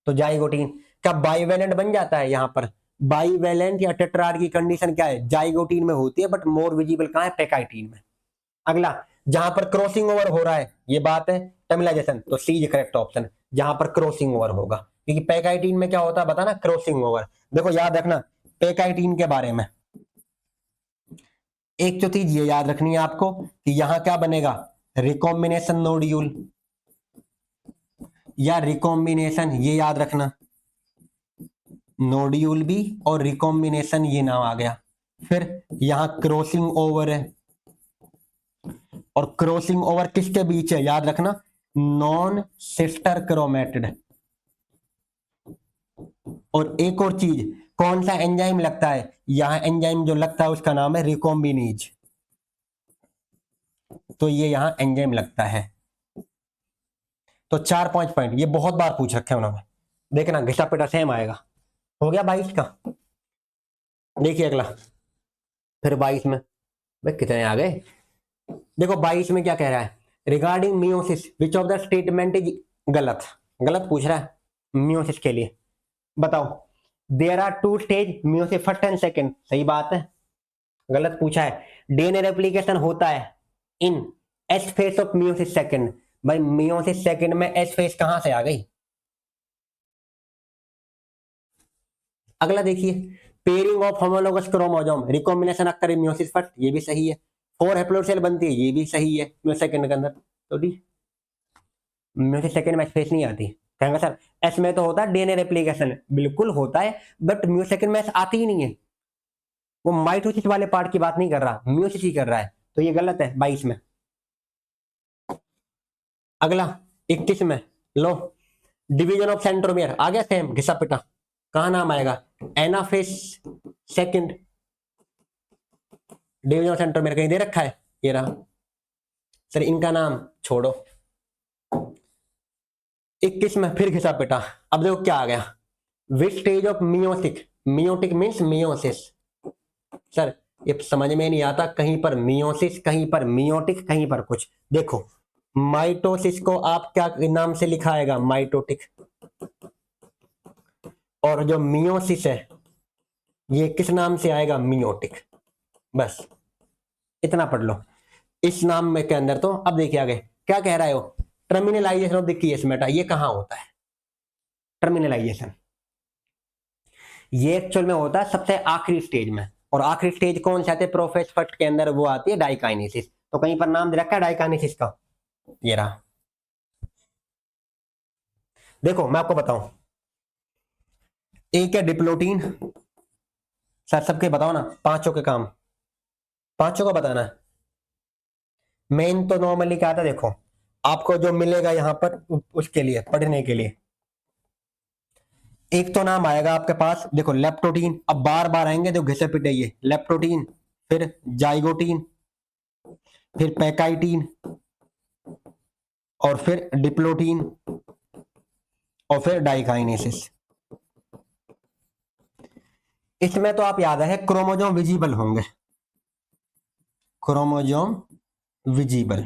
तो जाइगोटीन। क्या बाइवेलेंट बन जाता है यहां पर, बाइवेलेंट या टेट्राड की कंडीशन क्या है, जाइगोटीन में होती है, बट मोर विजिबल कहां है, पैकाइटीन में। अगला, जहां पर क्रॉसिंग ओवर हो रहा है, ये बात है टर्मिलाइजेशन, तो सी इज करेक्ट ऑप्शन, जहां पर क्रॉसिंग ओवर होगा, क्योंकि पैकाइटीन में क्या होता है बताना, क्रॉसिंग ओवर। देखो याद रखना पैकाइटीन के बारे में, एक तो चीज ये याद रखनी है आपको कि यहां क्या बनेगा, रिकॉम्बिनेशन नोड्यूल या रिकॉम्बिनेशन, ये याद रखना, नोड्यूल भी और रिकॉम्बिनेशन, ये नाम आ गया। फिर यहां क्रॉसिंग ओवर है, और क्रॉसिंग ओवर किसके बीच है, याद रखना, नॉन सिस्टर क्रोमेटिड। और एक और चीज, कौन सा एंजाइम लगता है, यहां एंजाइम जो लगता है उसका नाम है रिकॉम्बिनेज, तो ये यहां एंजाइम लगता है। तो 4 पॉइंट, ये बहुत बार पूछ रखे हैं उन्होंने, देखना घिसा पिटा सेम आएगा। हो गया 22 का। देखिए अगला, फिर 22 में, भाई कितने आ गए। देखो 22 में क्या कह रहा है, regarding meiosis which of the statement is गलत, गलत पूछ रहा है मियोसिस के लिए। बताओ, there are 2 stage meiosis first and second, सही बात है, गलत पूछा है। डीएनए रेप्लिकेशन होता है in S phase of meiosis second, भाई मियोसिस सेकंड में एस फेज कहां से आ गई। अगला देखिए, pairing of homologous chromosome recombination occur in meiosis first, ये भी सही है। 4 हैप्लोइड सेल बनती है, ये भी सही है मियोसिस सेकंड के अंदर। तो डी मियोसिस सेकंड में एस फेज नहीं आती। कहेंगे सर एस में तो होता है डीएनए रेप्लिकेशन, बिल्कुल होता है, बट मियोसिस सेकंड में एस आती ही नहीं है। वो माइटोसिस वाले पार्ट की बात नहीं कर रहा, मियोसिस ही कर रहा है, तो ये गलत है 22 में। अगला 21 में, लो डिवीजन ऑफ सेंट्रोमियर आ गया सेम घिसा पिटा, कहा नाम आएगा anaphase second, division of centromere कहीं दे रखा है, ये रहा। सर इनका नाम छोड़ो। 21 में फिर घिसा पिटा, अब देखो क्या आ गया, विच stage of meiotic, meiotic means meiosis. Sir ये समझ में नहीं आता, कहीं पर मियोसिस, कहीं पर मियोटिक, कहीं पर कुछ। देखो माइटोसिस को आप क्या नाम से लिखा आएगा, माइटोटिक, और जो मियोसिस है ये किस नाम से आएगा, मियोटिक। बस इतना पढ़ लो इस नाम में के अंदर। तो अब देखिए आगे क्या कह रहा है वो, टर्मिनलाइजेशन ऑफ द कीएसमेटा, ये कहां होता है टर्मिनलाइजेशन, ये एक्चुअल में होता है सबसे आखिरी स्टेज में, और आखिरी स्टेज कौन सा आते हैं, प्रोफेज फर्स्ट के अंदर वो आती है डाइकाइनेसिस। तो कहीं पर नाम दे रखा है डाइकाइनेसिस का, ये रहा। देखो मैं आपको बताऊं, एक है डिप्लोटीन, सर सबके बताओ ना, पांचों के काम, पांचों को बताना है। मेन तो नॉर्मली क्या था, देखो आपको जो मिलेगा यहां पर उसके लिए पढ़ने के लिए, एक तो नाम आएगा आपके पास, देखो लेप्टोटीन, अब बार बार आएंगे जो घिसे पिटे, ये लेप्टोटीन, फिर जाइगोटीन, फिर पैकाइटीन, और फिर डिप्लोटीन, और फिर डाइकाइनेसिस। इसमें तो आप याद है क्रोमोजोम विजिबल होंगे, क्रोमोजोम विजिबल,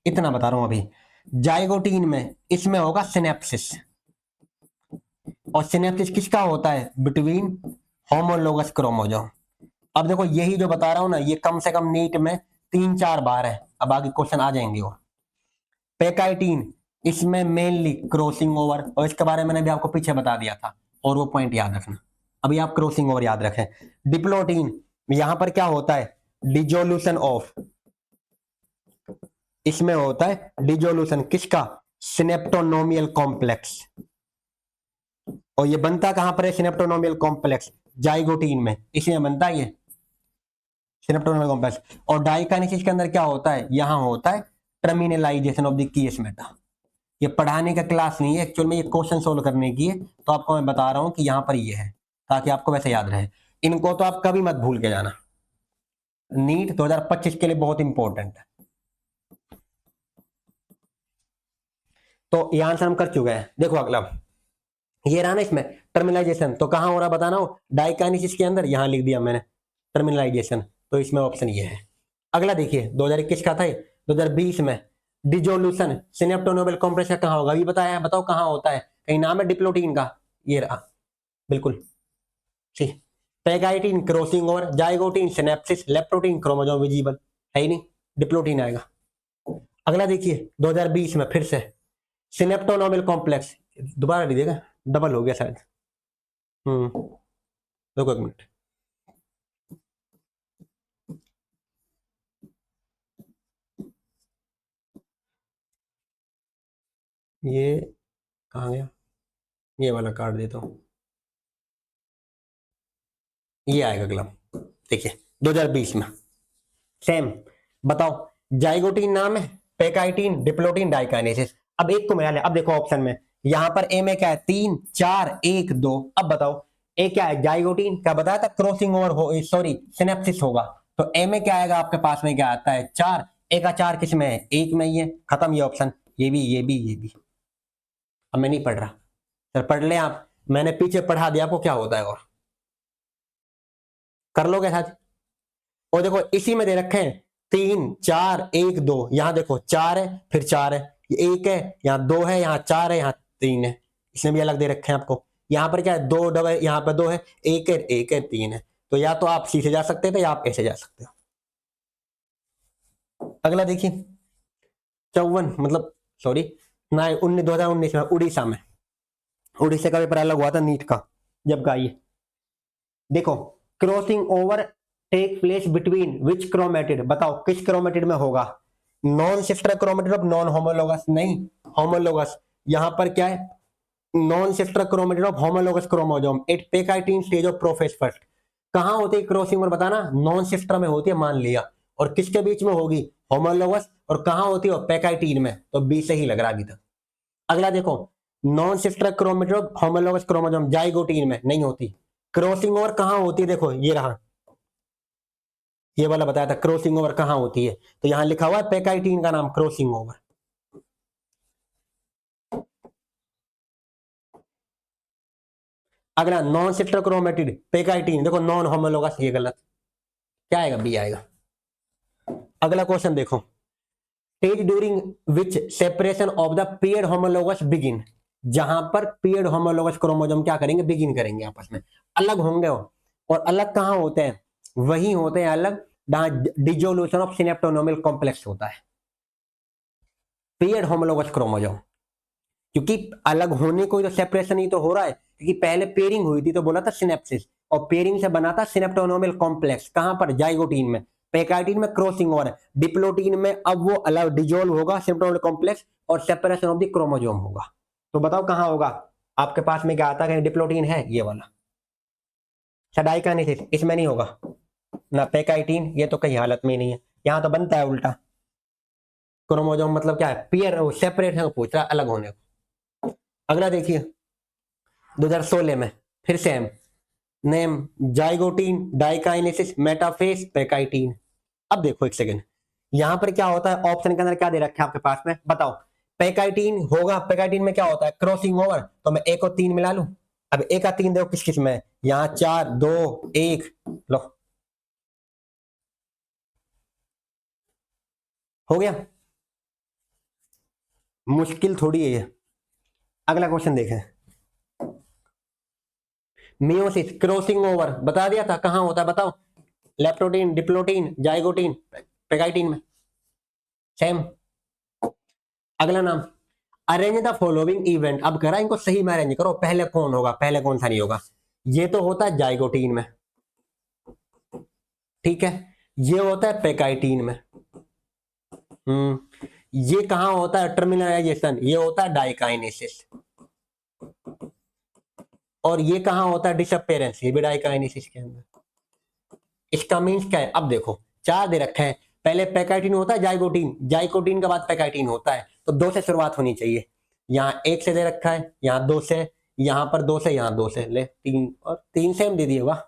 इतना बता रहा हूं अभी। जाइगोटीन में इसमें होगा सिनेप्सिस, और सिनेप्सिस किसका होता है, बिटवीन होमोलोगस क्रोमोजोम। अब देखो यही जो बता रहा हूं ना, ये कम से कम नीट में 3-4 बार है, अब आगे क्वेश्चन आ जाएंगे। और पैकाइटीन, इसमें मेनली क्रॉसिंग ओवर, और इसके बारे में मैंने भी आपको पीछे बता दिया था, और वो पॉइंट याद रखना, अभी आप क्रॉसिंग ओवर याद रखें। डिप्लोटीन, यहां पर क्या होता है, डिजोल्यूशन ऑफ, इसमें होता है डिजोल्यूशन किसका, सिनेप्टोनोमियल कॉम्प्लेक्स, और ये बनता कहां पर है, सिनेप्टोनोमियल कॉम्प्लेक्स जाइगोटीन में, इसमें बनता है ये सिनेप्टोनोमियल कॉम्प्लेक्स। और डाइकाइनेसिस के अंदर क्या होता है, यहां होता है टर्मिनलाइजेशन ऑफ द कीएसमेटा। ये पढ़ाने का क्लास नहीं है एक्चुअल में, ये क्वेश्चन सोल्व करने की है, तो आपको मैं बता रहा हूं कि यहां पर ये है, ताकि आपको वैसे याद रहे। इनको तो आप कभी मत भूल के जाना, नीट 2025 के लिए बहुत इंपॉर्टेंट है। तो ये आंसर हम कर चुके हैं। देखो अगला ये रहा ना, इसमें टर्मिनलाइजेशन तो कहां हो रहा बताना हो, डाइकाइनेसिस के अंदर, यहां लिख दिया मैंने टर्मिनलाइजेशन, तो इसमें ऑप्शन ये है। अगला देखिए 2021 का था, 2020 में डिजोल्यूशन सिनेप्टोनोमियल कॉम्प्लेक्स का कहां होगा, अभी बताया, बताओ कहां होता है, कहीं नाम है डिप्लोटीन का, ये रहा बिल्कुल ठीक। Pachytene crossing over, zygotene synapsis, leptotene chromosome visible, है ही नहीं, डिप्लोटीन आएगा। अगला देखिए 2020 में फिर से सिनेप्टोनोमियल कॉम्प्लेक्स, दोबारा दीजिएगा, डबल हो गया शायद, रुको एक मिनट, ये कहाँ गया, ये वाला काट देता हूँ, ये आएगा अगला। देखिए 2020 में सेम, बताओ जाइगोटीन नाम है, पैकाइटीन, डिप्लोटीन, डाइकाइनेसिस। अब एक को मिला ले, अब देखो ऑप्शन में यहां पर ए में क्या है, 3 4 1 2, अब बताओ ए क्या है, जाइगोटीन, क्या बताया था, क्रॉसिंग ओवर हो, सॉरी सिनेप्सिस होगा, तो ए में क्या आएगा आपके पास में, क्या आता है 4, ए का 4 किस में है, एक में ही है, खत्म ये ऑप्शन। ये भी, ये भी, ये भी। अब मैं नहीं पढ़ रहा सर, पढ़ ले आप, मैंने पीछे पढ़ा दिया आपको क्या होता है, और कर लोगे साथ। और देखो इसी में दे रखे हैं 3 4 1 2, यहां देखो 4 है फिर 4 है, ये 1 है, यहाँ 2 है, यहाँ 4 है, यहाँ 3 है, इसमें भी अलग दे रखे हैं आपको। यहाँ पर क्या है, 2 डबल, यहाँ पर 2 है, 1 है, 1 है, 3 है। तो या तो आप सीधे जा सकते थे या आप ऐसे जा सकते हो। अगला देखिए 54, मतलब सॉरी 2019 में उड़ीसा का पेपर अलग हुआ था नीट का, जब का ये देखो, crossing over take place between which chromatid, बताओ किस क्रोमेटिड में होगा, non sister chromatid of non homologous, नहीं होमोलोगस, यहां पर क्या है, non sister chromatid of homologous chromosome at pachytene stage of prophase first. कहां होती है क्रॉसिंग, और बताना, नॉन सिस्टर में होती है मान लिया, और किसके बीच में होगी, होमोलोगस, और कहां होती है, पेकाइटिन में, तो बी से ही लग रहा अभी तक। अगला देखो, non sister chromatid of homologous chromosome zygotene में नहीं होती, क्रॉसिंग ओवर कहां होती है, देखो ये रहा, ये वाला बताया था क्रॉसिंग ओवर कहां होती है, तो यहां लिखा हुआ है पेकाइटिन का नाम क्रॉसिंग ओवर। अगला नॉन सिस्टर क्रोमेटिड पेकाइटिन, देखो नॉन होमोलोगस, ये गलत, क्या आएगा, बी आएगा। अगला क्वेश्चन देखो, stage during which separation of the paired homologous begin, जहां पर पेयर्ड होमोलोगस क्रोमोसोम क्या करेंगे, बिगिन करेंगे आपस में, अलग होंगे वो, और अलग कहां होते हैं, वही होते हैं अलग जहां डिसोल्यूशन ऑफ सिनेप्टोनोमियल कॉम्प्लेक्स होता है, पेयर्ड होमोलोगस क्रोमोसोम, क्योंकि अलग होने को तो सेपरेशन ही तो हो रहा है, क्योंकि पहले पेयरिंग हुई थी तो बोला था सिनेप्सिस, और पेयरिंग से बना था सिनेप्टोनोमियल कॉम्प्लेक्स, कहां पर, जाइगोटीन में, पेकाइटिन में क्रॉसिंग ओवर है, डिप्लोटीन में अब वो अलग डिजोल्व होगा सिनेप्टोनोमियल कॉम्प्लेक्स, और सेपरेशन ऑफ द क्रोमोसोम होगा। तो बताओ कहां होगा, आपके पास में क्या आता है, डिप्लोटीन है ये वाला, डाइकाइनेसिस इसमें नहीं होगा ना, पेकाइटिन ये तो कहीं हालत में नहीं है, यहां तो बनता है उल्टा, क्रोमोसोम मतलब क्या है, पेयर सेपरेट है, पूछ रहा अलग होने को। अगला देखिए 2016 में फिर same name, zygotene, diakinesis, metaphase, pachytene. अब देखो एक सेकंड, यहां पर क्या होता है, ऑप्शन के अंदर क्या दे रखा है आपके पास में, बताओ, पेकाइटिन होगा, पेकाइटिन में क्या होता है, क्रॉसिंग ओवर, तो मैं 1 और 3 मिला लूं, अब 1 का 3 देखो किस किस में है, यहाँ 4 2 1, लो हो गया, मुश्किल थोड़ी है ये। अगला क्वेश्चन देखें, मियोसिस क्रॉसिंग ओवर बता दिया था कहां होता है, बताओ, लेप्टोटीन, डिप्लोटीन, जाइगोटीन, पेकाइटिन में, सेम। अगला नाम, अरेंज द फॉलोइंग इवेंट, अब करा इनको सही में अरेंज करो, पहले कौन होगा, पहले कौन सा नहीं होगा, ये तो होता है जाइगोटीन में, ठीक है, ये होता है पेकाइटिन में, ये कहां होता है, टर्मिनलाइजेशन, ये होता है डाइकाइनेसिस, और ये कहां होता है, डिसअपेरेंस, ये भी डाइकाइनेसिस के अंदर। इसका मीन्स क्या है, अब देखो 4 दे रखे हैं, पहले पेकाइटिन होता है, जाइगोटीन, जाइगोटीन के बाद पेकाइटिन होता है, तो 2 से शुरुआत होनी चाहिए, यहाँ 1 से दे रखा है, यहाँ 2 से, यहाँ पर 2 से, यहाँ 2 से, ले 3 और 3 सेम दे दिए, वाह।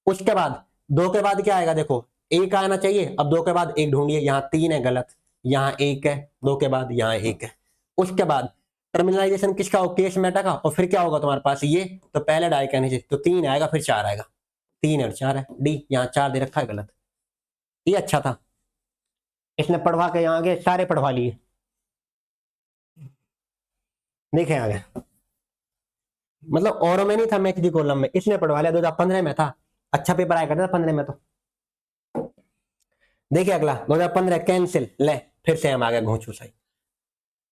उसके बाद 2 के बाद क्या आएगा, देखो 1 आना चाहिए, अब 2 के बाद 1 ढूंढिए, यहाँ 3 है गलत, यहाँ 1 है, 2 के बाद यहाँ 1 है। उसके बाद टर्मिनलाइजेशन किसका हो, केस मेटा का, और फिर क्या होगा तुम्हारे पास ये, तो पहले डाइकाइनेसिस, तो 3 आएगा फिर 4 आएगा, 3 और 4 है, डी, यहाँ 4 दे रखा है गलत, ये अच्छा था, इसने पढ़वा के यहाँ आगे सारे पढ़वा लिए, देखे आगे, मतलब और में नहीं था मैथ दी कॉलम में, इसने पढ़वा लिया, 2015 में था, अच्छा पेपर आया करता था 15 में तो। देखिए अगला 2015 कैंसिल, ले फिर से हम आगे घूंचू सही,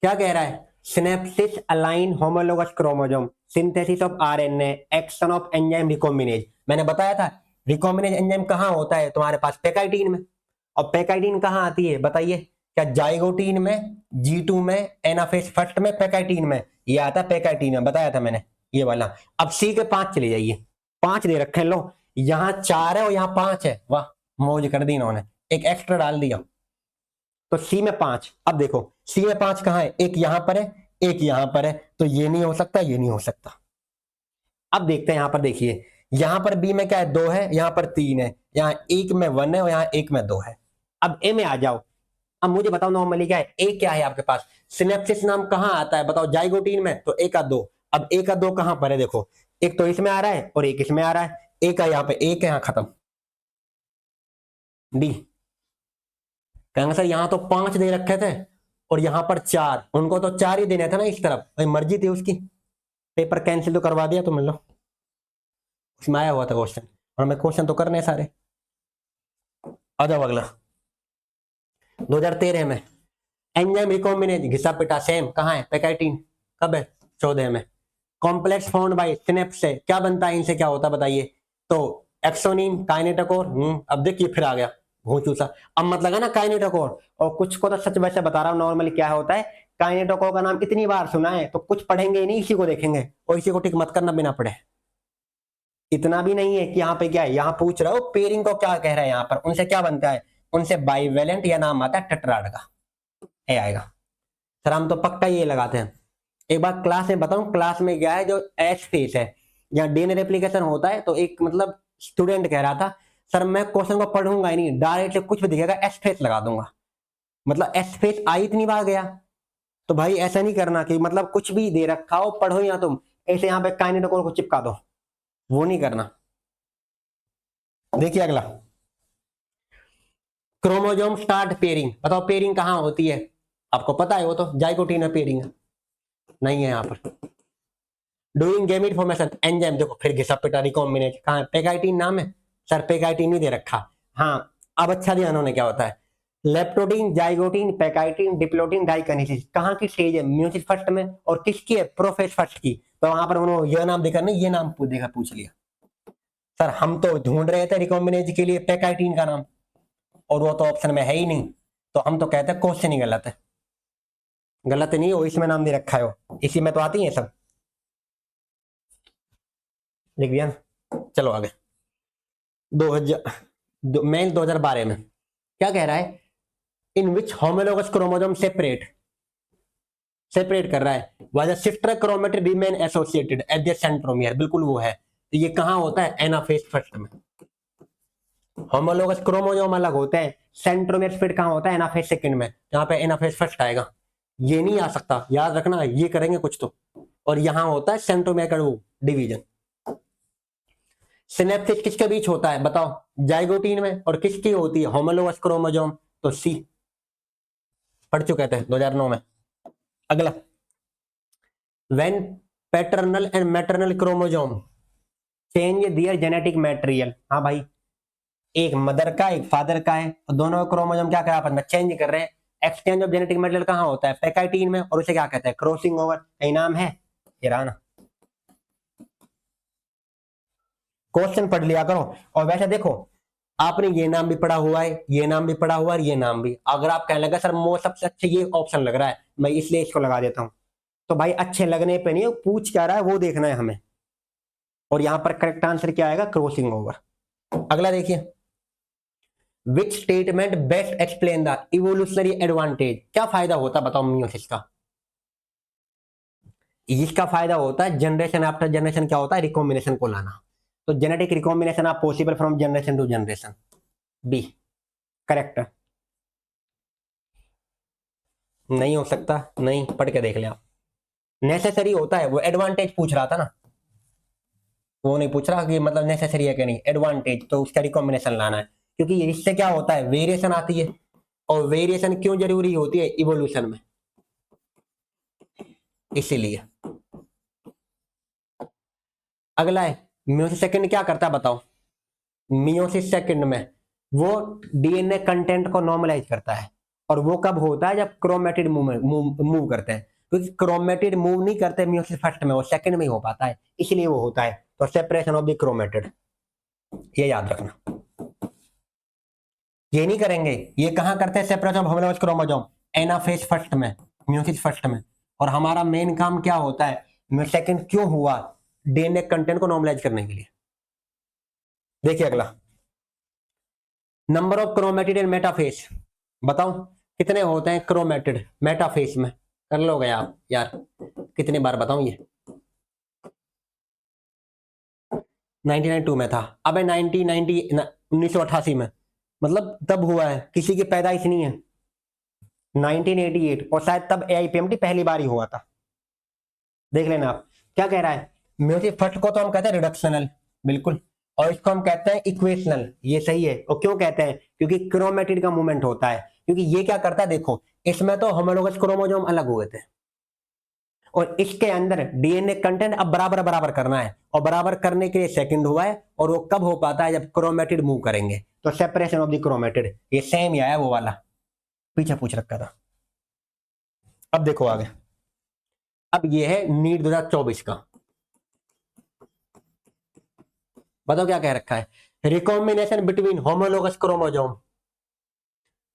क्या कह रहा है, synapses align homologous chromosome, synthesis of RNA, action of enzyme recombinase, मैंने बताया था रिकॉम्बिनेज एंजाइम कहां होता है तुम्हारे पास, पेकाइटिन में, और पेकाइटिन कहां आती है बताइए, क्या जाइगोटीन में, G2 में, एनाफेस फर्स्ट में, पेकाइटिन में, ये आता है पेकाइटिन में, बताया था मैंने ये वाला। अब सी के 5 चले जाइए, 5 दे रखे लो, यहाँ 4 है और यहाँ 5 है, वाह मौज कर दी इन्होंने, एक एक्स्ट्रा डाल दिया, तो सी में 5। अब देखो सी में 5 कहां है, एक यहां पर है, एक यहां पर है, तो ये नहीं हो सकता, ये नहीं हो सकता। अब देखते हैं यहां पर, देखिए यहां पर बी में क्या है, 2 है, यहां पर 3 है, यहाँ 1 में 1 है और यहाँ 1 में 2 है। अब ए में आ जाओ, अब मुझे बताओ नॉर्मली क्या है, एक क्या है आपके पास, सिनेप्सिस नाम कहाँ आता है बताओ, जाइगोटीन में, तो एक का दो। अब एक का दो कहां पर है देखो, एक तो इसमें आ रहा है और एक इसमें आ रहा है, एक का यहाँ पे, एक है यहाँ खत्म, डी। कहेंगे सर यहाँ तो 5 दे रखे थे और यहाँ पर 4, उनको तो 4 ही देने थे ना इस तरफ, भाई मर्जी थी उसकी, पेपर कैंसिल तो करवा दिया तुम लोग, उसमें आया हुआ था क्वेश्चन, और हमें क्वेश्चन तो करने सारे। आ जाओ अगला, 2013 में एंजाइम रिकॉम्बिनेज घिसा पिटा सेम कहाँ है, पेकाइटिन, कब है 14 में। कॉम्प्लेक्स फाउंड बाय सिनेप्स से क्या बनता है, इनसे क्या होता है बताइए, तो एक्सोनिन काइनेटोकोर, अब देखिए फिर आ गया भूचूसा, अब मत लगा ना काइनेटोकोर, और कुछ को तो सच वैसे बता रहा हूँ नॉर्मली क्या होता है, काइनेटोकोर का नाम इतनी बार सुना है तो कुछ पढ़ेंगे ही नहीं, इसी को देखेंगे और इसी को टिक मत करना बिना पढ़े। इतना भी नहीं है कि यहाँ पे क्या है, यहाँ पूछ रहा हो पेयरिंग को क्या कह रहा है, यहाँ पर उनसे क्या बनता है, उनसे बाइवेलेंट या नाम आता है टेट्राड का, ये आएगा। सर हम तो पक्का ये लगाते हैं। एक बार क्लास में बताऊं, क्लास में क्या है जो एस फेस है या डीएनए रेप्लिकेशन होता है, तो एक मतलब स्टूडेंट कह रहा था सर मैं क्वेश्चन को पढ़ूंगा ही नहीं, डायरेक्ट कुछ भी दिखेगा एस फेस लगा दूंगा, मतलब एस फेस आई इतनी बार गया, तो भाई ऐसा नहीं करना कि मतलब कुछ भी दे रखा हो पढ़ो या तुम ऐसे यहाँ पे काइनेटोकोर को चिपका दो, वो नहीं करना। देखिए अगला, क्रोमोजोम स्टार्ट पेयरिंग, बताओ पेयरिंग कहाँ होती है, आपको पता है वो तो जाइगोटीन में पेयरिंग नहीं है यहाँ पर। डूइंग गैमीट फॉर्मेशन एंजाइम, देखो फिर घिसा पिटा रिकॉम्बिनेज कहाँ है, पेकाइटिन नाम है सर, पेकाइटिन नहीं दे रखा। हाँ अब अच्छा ध्यान होने क्या होता है, लेप्टोडीन जाइगोटीन पैकाइटिन डिप्लोटीन डाइकनेसिस कहाँ की स्टेज है, म्यूसिस फर्स्ट में, और किसकी है, प्रोफेज फर्स्ट की, तो वहां पर उन्होंने यह नाम देखा नहीं, ये नाम देखा पूछ लिया। सर हम तो ढूंढ रहे थे रिकॉम्बिनेज के लिए पैकाइटिन का नाम, और वो तो ऑप्शन में है ही नहीं, तो हम तो कहते हैं क्वेश्चन ही गलत है, गलत नहीं हो इसमें नाम दे रखा है वो, इसी में तो आती है सब, लिख दिया ना। चलो आगे, 2000 मेल 2012 में क्या कह रहा है, इन विच होमोलोगस क्रोमोसोम सेपरेट कर रहा है, was a sister chromatid remain associated at the centromere, बिल्कुल वो है, तो ये कहां होता है, एनाफेज फर्स्ट में। होमोलोगस क्रोमोसोम अलग होते हैं, सेंट्रोमियर स्प्लिट कहां होता है, एनाफेज सेकंड में, जहां पे एनाफेज फर्स्ट आएगा, ये नहीं आ सकता, याद रखना ये करेंगे कुछ तो, और यहां होता है सेंट्रोमियर का डिवीजन। सिनेप्सिस किसके बीच होता है बताओ, जाइगोटीन में, और किसकी होती है, होमोलोगस क्रोमोसोम, तो सी, पढ़ चुके थे 2009 में। अगला, when paternal and maternal chromosome change their genetic material, हाँ भाई एक मदर का एक फादर का है, और दोनों क्रोमोसोम क्या कर आपस में चेंज कर रहे हैं, एक्सचेंज ऑफ जेनेटिक मटेरियल कहां होता है, पैकाइटिन में, और उसे क्या कहते हैं, क्रॉसिंग ओवर, कहीं नाम है, ये रहा ना, क्वेश्चन पढ़ लिया करो। और वैसे देखो आपने ये नाम भी पढ़ा हुआ है, ये नाम भी पढ़ा हुआ है, ये नाम भी, अगर आप कहने लगे सर मुझे सबसे अच्छा ये ऑप्शन लग रहा है मैं इसलिए इसको लगा देता हूं, तो भाई अच्छे लगने पे नहीं, पूछ क्या रहा है वो देखना है हमें, और यहां पर करेक्ट आंसर क्या आएगा, क्रॉसिंग ओवर। अगला देखिए, which statement best explain the evolutionary advantage, क्या फायदा होता है बताओ मियोसिस का, इसका फायदा होता है जनरेशन आफ्टर जनरेशन क्या होता है, रिकॉम्बिनेशन को लाना, तो जेनेटिक रिकॉम्बिनेशन आप possible from generation to generation, be correct. नहीं हो सकता, नहीं पढ़ के देख ले आप, नेसेसरी होता है, वो एडवांटेज पूछ रहा था ना, वो नहीं पूछ रहा कि मतलब नेसेसरी है कि नहीं, एडवांटेज तो उसका रिकॉम्बिनेशन लाना है, क्योंकि इससे क्या होता है, वेरिएशन आती है, और वेरिएशन क्यों जरूरी होती है इवोल्यूशन में, इसीलिए। अगला है, मियोसिस सेकंड क्या करता है बताओ, मियोसिस सेकंड में वो डीएनए कंटेंट को नॉर्मलाइज करता है, और वो कब होता है, जब क्रोमेटिड मूव करते हैं, क्योंकि क्रोमेटिड मूव नहीं करते मियोसिस फर्स्ट में, वो सेकंड में ही हो पाता है, इसलिए वो होता है, तो सेपरेशन ऑफ द क्रोमेटिड, ये याद रखना। ये नहीं करेंगे, ये कहां करते हैं separation of homologous chromosome, anaphase first में, मियोसिस फर्स्ट में, और हमारा मेन काम क्या होता है, सेकंड क्यों हुआ, डीएनए कंटेंट को नॉर्मलाइज करने के लिए। देखिए अगला, number of chromatid and metaphase, बताओ कितने होते हैं क्रोमेटिड मेटाफेज में, कर लोगे आप यार, कितनी बार बताऊं ये, 1992 में था, अबे 1988 में, मतलब तब हुआ है, किसी की पैदाइश नहीं है, 1988, और शायद तब AIPMT पहली बार ही हुआ था। देख लेना आप क्या कह रहा है। म्यूसिक फर्स्ट को तो हम कहते हैं रिडक्शनल, बिल्कुल, और इसको हम कहते हैं इक्वेशनल, ये सही है। और क्यों कहते हैं? क्योंकि क्रोमेटिड का मूवमेंट होता है। क्योंकि ये क्या करता है, देखो इसमें तो होमोलोगस क्रोमोसोम अलग हुए थे, और इसके अंदर डीएनए कंटेंट अब बराबर बराबर करना है, और बराबर करने के लिए सेकंड हुआ है। और वो कब हो पाता है? जब क्रोमेटिड मूव करेंगे, तो सेपरेशन ऑफ द क्रोमेटिड, ये सेम ही आया वो वाला, पीछे पूछ रखा था। अब देखो आगे, अब ये है नीट 2024 का। बताओ क्या कह रखा है, रिकॉम्बिनेशन बिटवीन होमोलोगस क्रोमोसोम।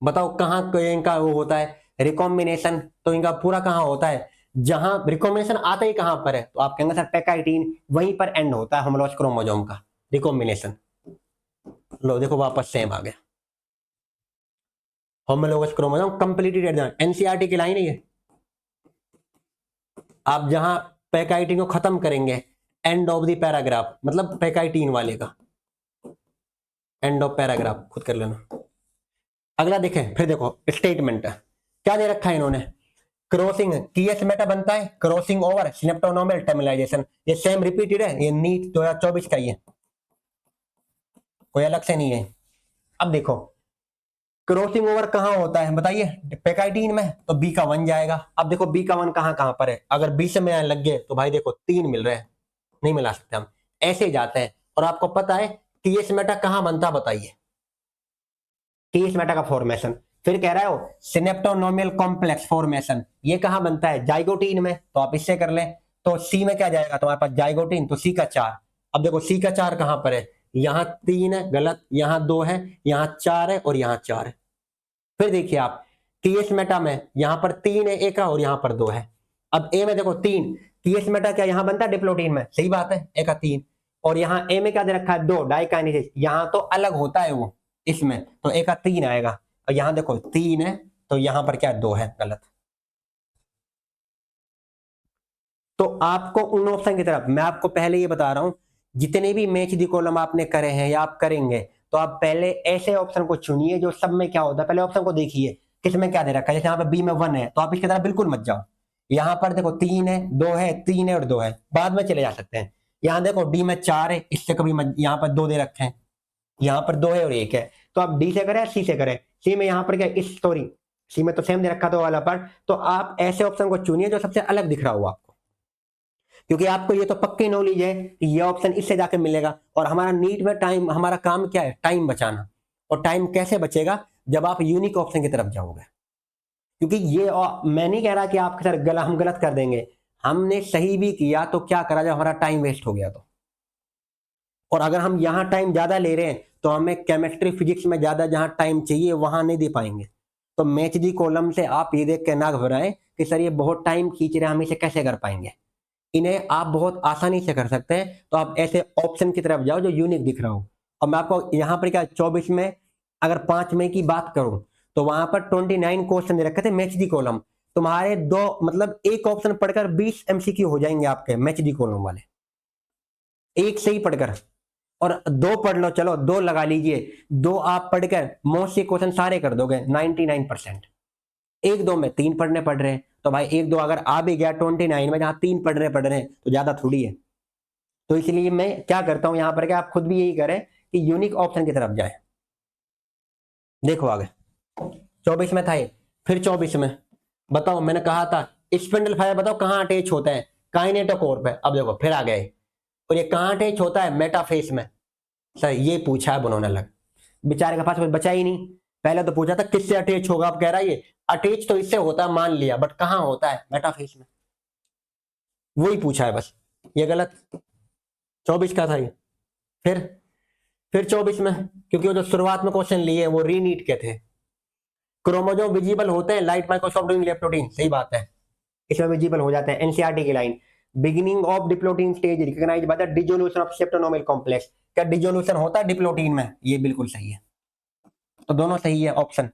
बताओ कहां इनका वो होता है रिकॉम्बिनेशन, तो इनका पूरा कहां होता है? जहां रिकॉम्बिनेशन आता ही कहां पर है, तो आप कहेंगे सर पैकाइटीन, वहीं पर एंड होता है होमोलोगस क्रोमोसोम का रिकॉम्बिनेशन। लो देखो वापस सेम आ गया, होमोलोगस क्रोमोसोम कंप्लीटली एनसीईआरटी की लाइन है ये। आप जहां पैकाइटीन को खत्म करेंगे, एंड ऑफ द पैराग्राफ, मतलब पैकाइटीन वाले का एंड ऑफ पैराग्राफ, खुद कर लेना। अगला देखें, फिर देखो स्टेटमेंट क्या दे रखा है इन्होंने, क्रॉसिंग टीएस मेटा बनता है क्रॉसिंग ओवर सिनेप्टोनोमल टर्मिनलाइजेशन। ये सेम रिपीटेड है, ये नीट 2024 का ही है, कोई अलग से नहीं है। अब देखो क्रॉसिंग ओवर कहां होता है बताइए, पेकाइटीन में, तो बी का 1 जाएगा। अब देखो बी का 1 कहां कहां पर है, अगर बी से में लग गए तो भाई देखो 3 मिल रहे हैं, नहीं मिला सकते हम, ऐसे ही जाते हैं। और आपको पता है टीएस मेटा कहां बनता, बताइए टीएस मेटा का फॉर्मेशन। फिर कह रहा है वो सिनेप्टोनोमियल कॉम्प्लेक्स फॉर्मेशन, ये कहां बनता है? जाइगोटीन में, तो आप इससे कर लें। तो सी में क्या जाएगा तुम्हारे पास, जाइगोटीन, तो सी का 4। अब देखो सी का 4 कहां पर है, यहां 3 है, गलत, यहां 2 है, यहां 4 है, और यहां 4 है। फिर देखिए आप टीएस मेटा में यहां पर 3 है ए का, और यहां पर 2 है। अब ए में देखो 3, टीएस मेटा क्या यहां बनता है डिप्लोटीन में, सही बात है, ए का 3। और यहां ए में क्या दे रखा है, 2 डाइकाइनेसिस, यहां तो अलग होता है वो, इसमें तो ए का 3 आएगा। और यहां देखो 3 है, तो यहां पर क्या 2 है, गलत। तो आपको उन ऑप्शन की तरफ, मैं आपको पहले ये बता रहा हूं, जितने भी मैच दी कॉलम आपने करे हैं या आप करेंगे, तो आप पहले ऐसे ऑप्शन को चुनिए जो सब में क्या होता है, पहले ऑप्शन को देखिए किसमें क्या दे रखा है। जैसे यहाँ पे बी में 1 है, तो आप इसकी तरफ बिल्कुल मत जाओ। यहाँ पर देखो 3 है, 2 है, 3 है और 2 है, बाद में चले जा सकते हैं। यहाँ देखो डी में 4 है, इससे कभी मत, यहाँ पर 2 दे रखे हैं, यहाँ पर 2 है और 1 है, तो आप डी से करें सी से करें। सी में यहाँ पर क्या, इस सॉरी सी में तो सेम दे रखा था वाला पार्ट, तो आप ऐसे ऑप्शन को चुनिए जो सबसे अलग दिख रहा हो आपको, क्योंकि आपको ये तो पक्की नॉलेज है कि ये ऑप्शन इससे जाके मिलेगा। और हमारा नीट में टाइम, हमारा काम क्या है, टाइम बचाना। और टाइम कैसे बचेगा, जब आप यूनिक ऑप्शन की तरफ जाओगे। क्योंकि ये मैं नहीं कह रहा कि आपके साथ हम गलत कर देंगे, हमने सही भी किया तो क्या करा जब हमारा टाइम वेस्ट हो गया तो। और अगर हम यहाँ टाइम ज्यादा ले रहे हैं, तो हमें केमिस्ट्री फिजिक्स में ज्यादा जहां टाइम चाहिए वहां नहीं दे पाएंगे। तो मैच दी कॉलम से आप ये देख के ना घबराएं कि सर ये बहुत टाइम खींच रहे हैं, हम इसे कैसे कर पाएंगे। इन्हें आप बहुत आसानी से कर सकते हैं। तो आप ऐसे ऑप्शन की तरफ जाओ जो यूनिक दिख रहा हो। और मैं आपको यहाँ पर क्या 24 में अगर 5 मई की बात करूं, तो वहां पर 29 क्वेश्चन दे रखे थे मैच दी कॉलम। तुम्हारे दो मतलब एक ऑप्शन पढ़कर 20 एमसीक्यू हो जाएंगे आपके मैच दी कॉलम वाले, एक से ही पढ़कर। और 2 पढ़ लो, चलो 2 लगा लीजिए, 2 आप पढ़कर मोस्ट से क्वेश्चन सारे कर दोगे 99%। एक दो में 3 पढ़ने पड़ रहे हैं, तो भाई एक दो अगर आ भी गया 29 में, जहां 3 पढ़ रहे हैं तो ज्यादा थोड़ी है। तो इसलिए मैं क्या करता हूं यहाँ पर, क्या आप खुद भी यही करें कि यूनिक ऑप्शन की तरफ जाए। देखो आगे 24 में था ये, फिर 24 में बताओ, मैंने कहा था स्पिंडल फाइबर बताओ कहाँ अटैच होता है, काइनेटोकोर पे। अब देखो फिर आ गए, और ये कहाँ अटैच होता है, मेटाफेस में। सर ये पूछा है उन्होंने अलग, बेचारे के पास कुछ बचा ही नहीं। पहले तो पूछा था किससे अटैच होगा, अब कह रहा है ये अटैच तो इससे होता है मान लिया, बट कहां होता है, मेटाफेस में। वही पूछा है बस, ये गलत। 24 का था ये। फिर फिर 24 में, क्योंकि वो जो शुरुआत में क्वेश्चन लिए वो रीनीट के थे, क्रोमोजोम विजिबल होते हैं लाइट माइक्रोस्कोप डूइंग लेप्टोटीन, सही बात है, इसमें विजिबल हो जाते हैं। एनसीईआरटी की line, beginning of diplotene stage recognised by the dissolution of synaptonemal complex. क्या डिसोल्यूशन होता है डिप्लोटीन में, ये बिल्कुल सही है। तो दोनों सही है, ऑप्शन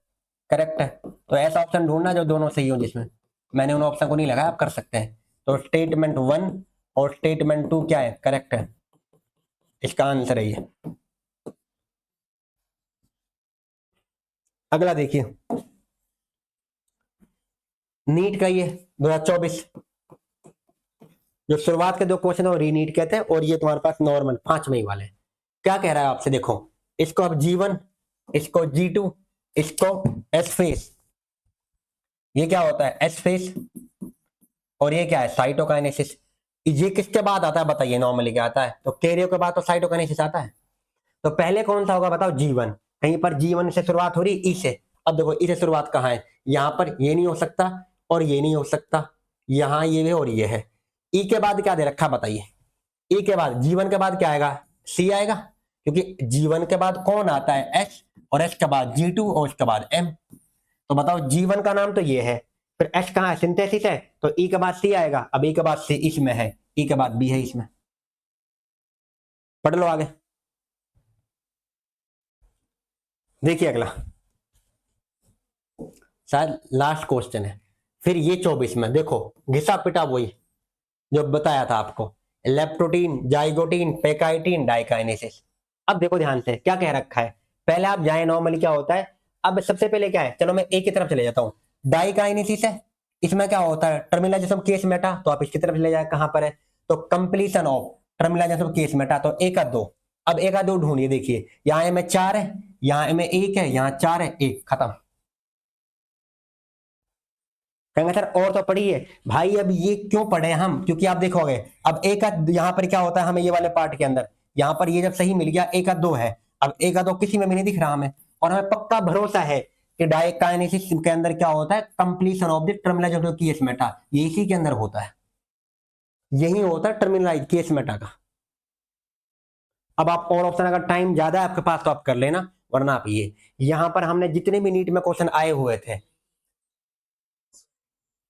करेक्ट है। तो ऐसा ऑप्शन ढूंढना जो दोनों सही हो, जिसमें मैंने उन ऑप्शन को नहीं लगाया, आप कर सकते हैं। तो स्टेटमेंट 1 और स्टेटमेंट 2 क्या है, करेक्ट है, इसका आंसर है ये। अगला देखिए, नीट का ये 2024 जो शुरुआत के दो क्वेश्चन है वो रीनीट कहते हैं, और ये तुम्हारे पास नॉर्मल 5 मई वाले। क्या कह रहा है आपसे, देखो इसको अब G1, इसको G2, इसको एस फेस। ये क्या होता है, एस फेस, और ये क्या है, साइटोकाइनेसिस। ये किसके बाद आता है बताइए, नॉर्मली क्या आता है, तो कैरियो के बाद तो साइटोकाइनेसिस आता है। तो पहले कौन सा होगा बताओ, G1। कहीं पर G1 से शुरुआत हो रही, ई से। अब देखो ई से शुरुआत कहाँ है, यहां पर ये नहीं हो सकता और ये नहीं हो सकता, यहां ये है और ये है। ई के बाद क्या दे रखा बताइए, ई के बाद G1 के बाद क्या आएगा, सी आएगा, क्योंकि G1 के बाद कौन आता है, एस, और एस के बाद G2 और उसके बाद एम। तो बताओ G1 का नाम तो ये है, फिर एस कहाँ है, सिंथेसिस है, तो ई के बाद सी आएगा। अब ई के बाद सी इसमें है, ई के बाद बी है इसमें। पढ़ लो आगे, देखिए अगला शायद लास्ट क्वेश्चन है। फिर ये 24 में देखो, घिसा पिटा वही जो बताया था आपको, लेप्टोटीन, जाइगोटीन, पेकाइटिन, डाइकाइनेसिस। अब देखो ध्यान से क्या कह रखा है, पहले आप जाए नॉर्मली क्या होता है। अब सबसे पहले क्या है, चलो मैं एक की तरफ चले जाता हूं, डाइकाइनेसिस है, इसमें क्या होता है, टर्मिनलाइजेशन केस मेटा, तो आप इसकी तरफ ले जाए, कहां पर है, तो completion of terminalisation case Meta, तो एक दो। अब एक दो ढूंढिए, देखिए यहाँ में 4 है, यहाँ में 1 है, यहाँ 4 है, 1 खत्म। कहेंगे सर और तो पढ़िए भाई, अब ये क्यों पढ़े हम, क्योंकि आप देखोगे अब एक यहाँ पर क्या होता है, हमें ये वाले पार्ट के अंदर यहाँ पर ये जब सही मिल गया, एक दो है, अब एक दो किसी में भी नहीं दिख रहा हमें, और हमें पक्का भरोसा है कि डायकाइनेसिस के अंदर क्या होता है, completion of the terminalisation meta, ये इसी के अंदर होता है, यही होता है टर्मिनलाइज केस मेटा का। अब आप और ऑप्शन अगर टाइम ज्यादा है आपके पास तो आप कर लेना, वरना आप ये यहाँ पर हमने जितने भी नीट में क्वेश्चन आए हुए थे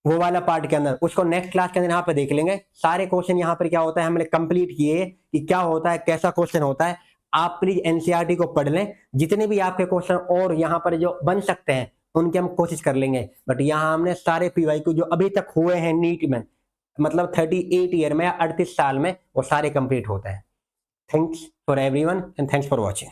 वो वाला पार्ट के अंदर, उसको नेक्स्ट क्लास के अंदर यहाँ पे देख लेंगे। सारे क्वेश्चन यहाँ पर क्या होता है हमने कंप्लीट किए कि क्या होता है, कैसा क्वेश्चन होता है। आप प्लीज एनसीईआरटी को पढ़ लें, जितने भी आपके क्वेश्चन और यहाँ पर जो बन सकते हैं उनकी हम कोशिश कर लेंगे। बट यहाँ हमने सारे पीवाईक्यू जो अभी तक हुए हैं नीट में, मतलब 38 ईयर में या 38 साल में, वो सारे कंप्लीट होते हैं। Thanks for everyone and thanks for watching.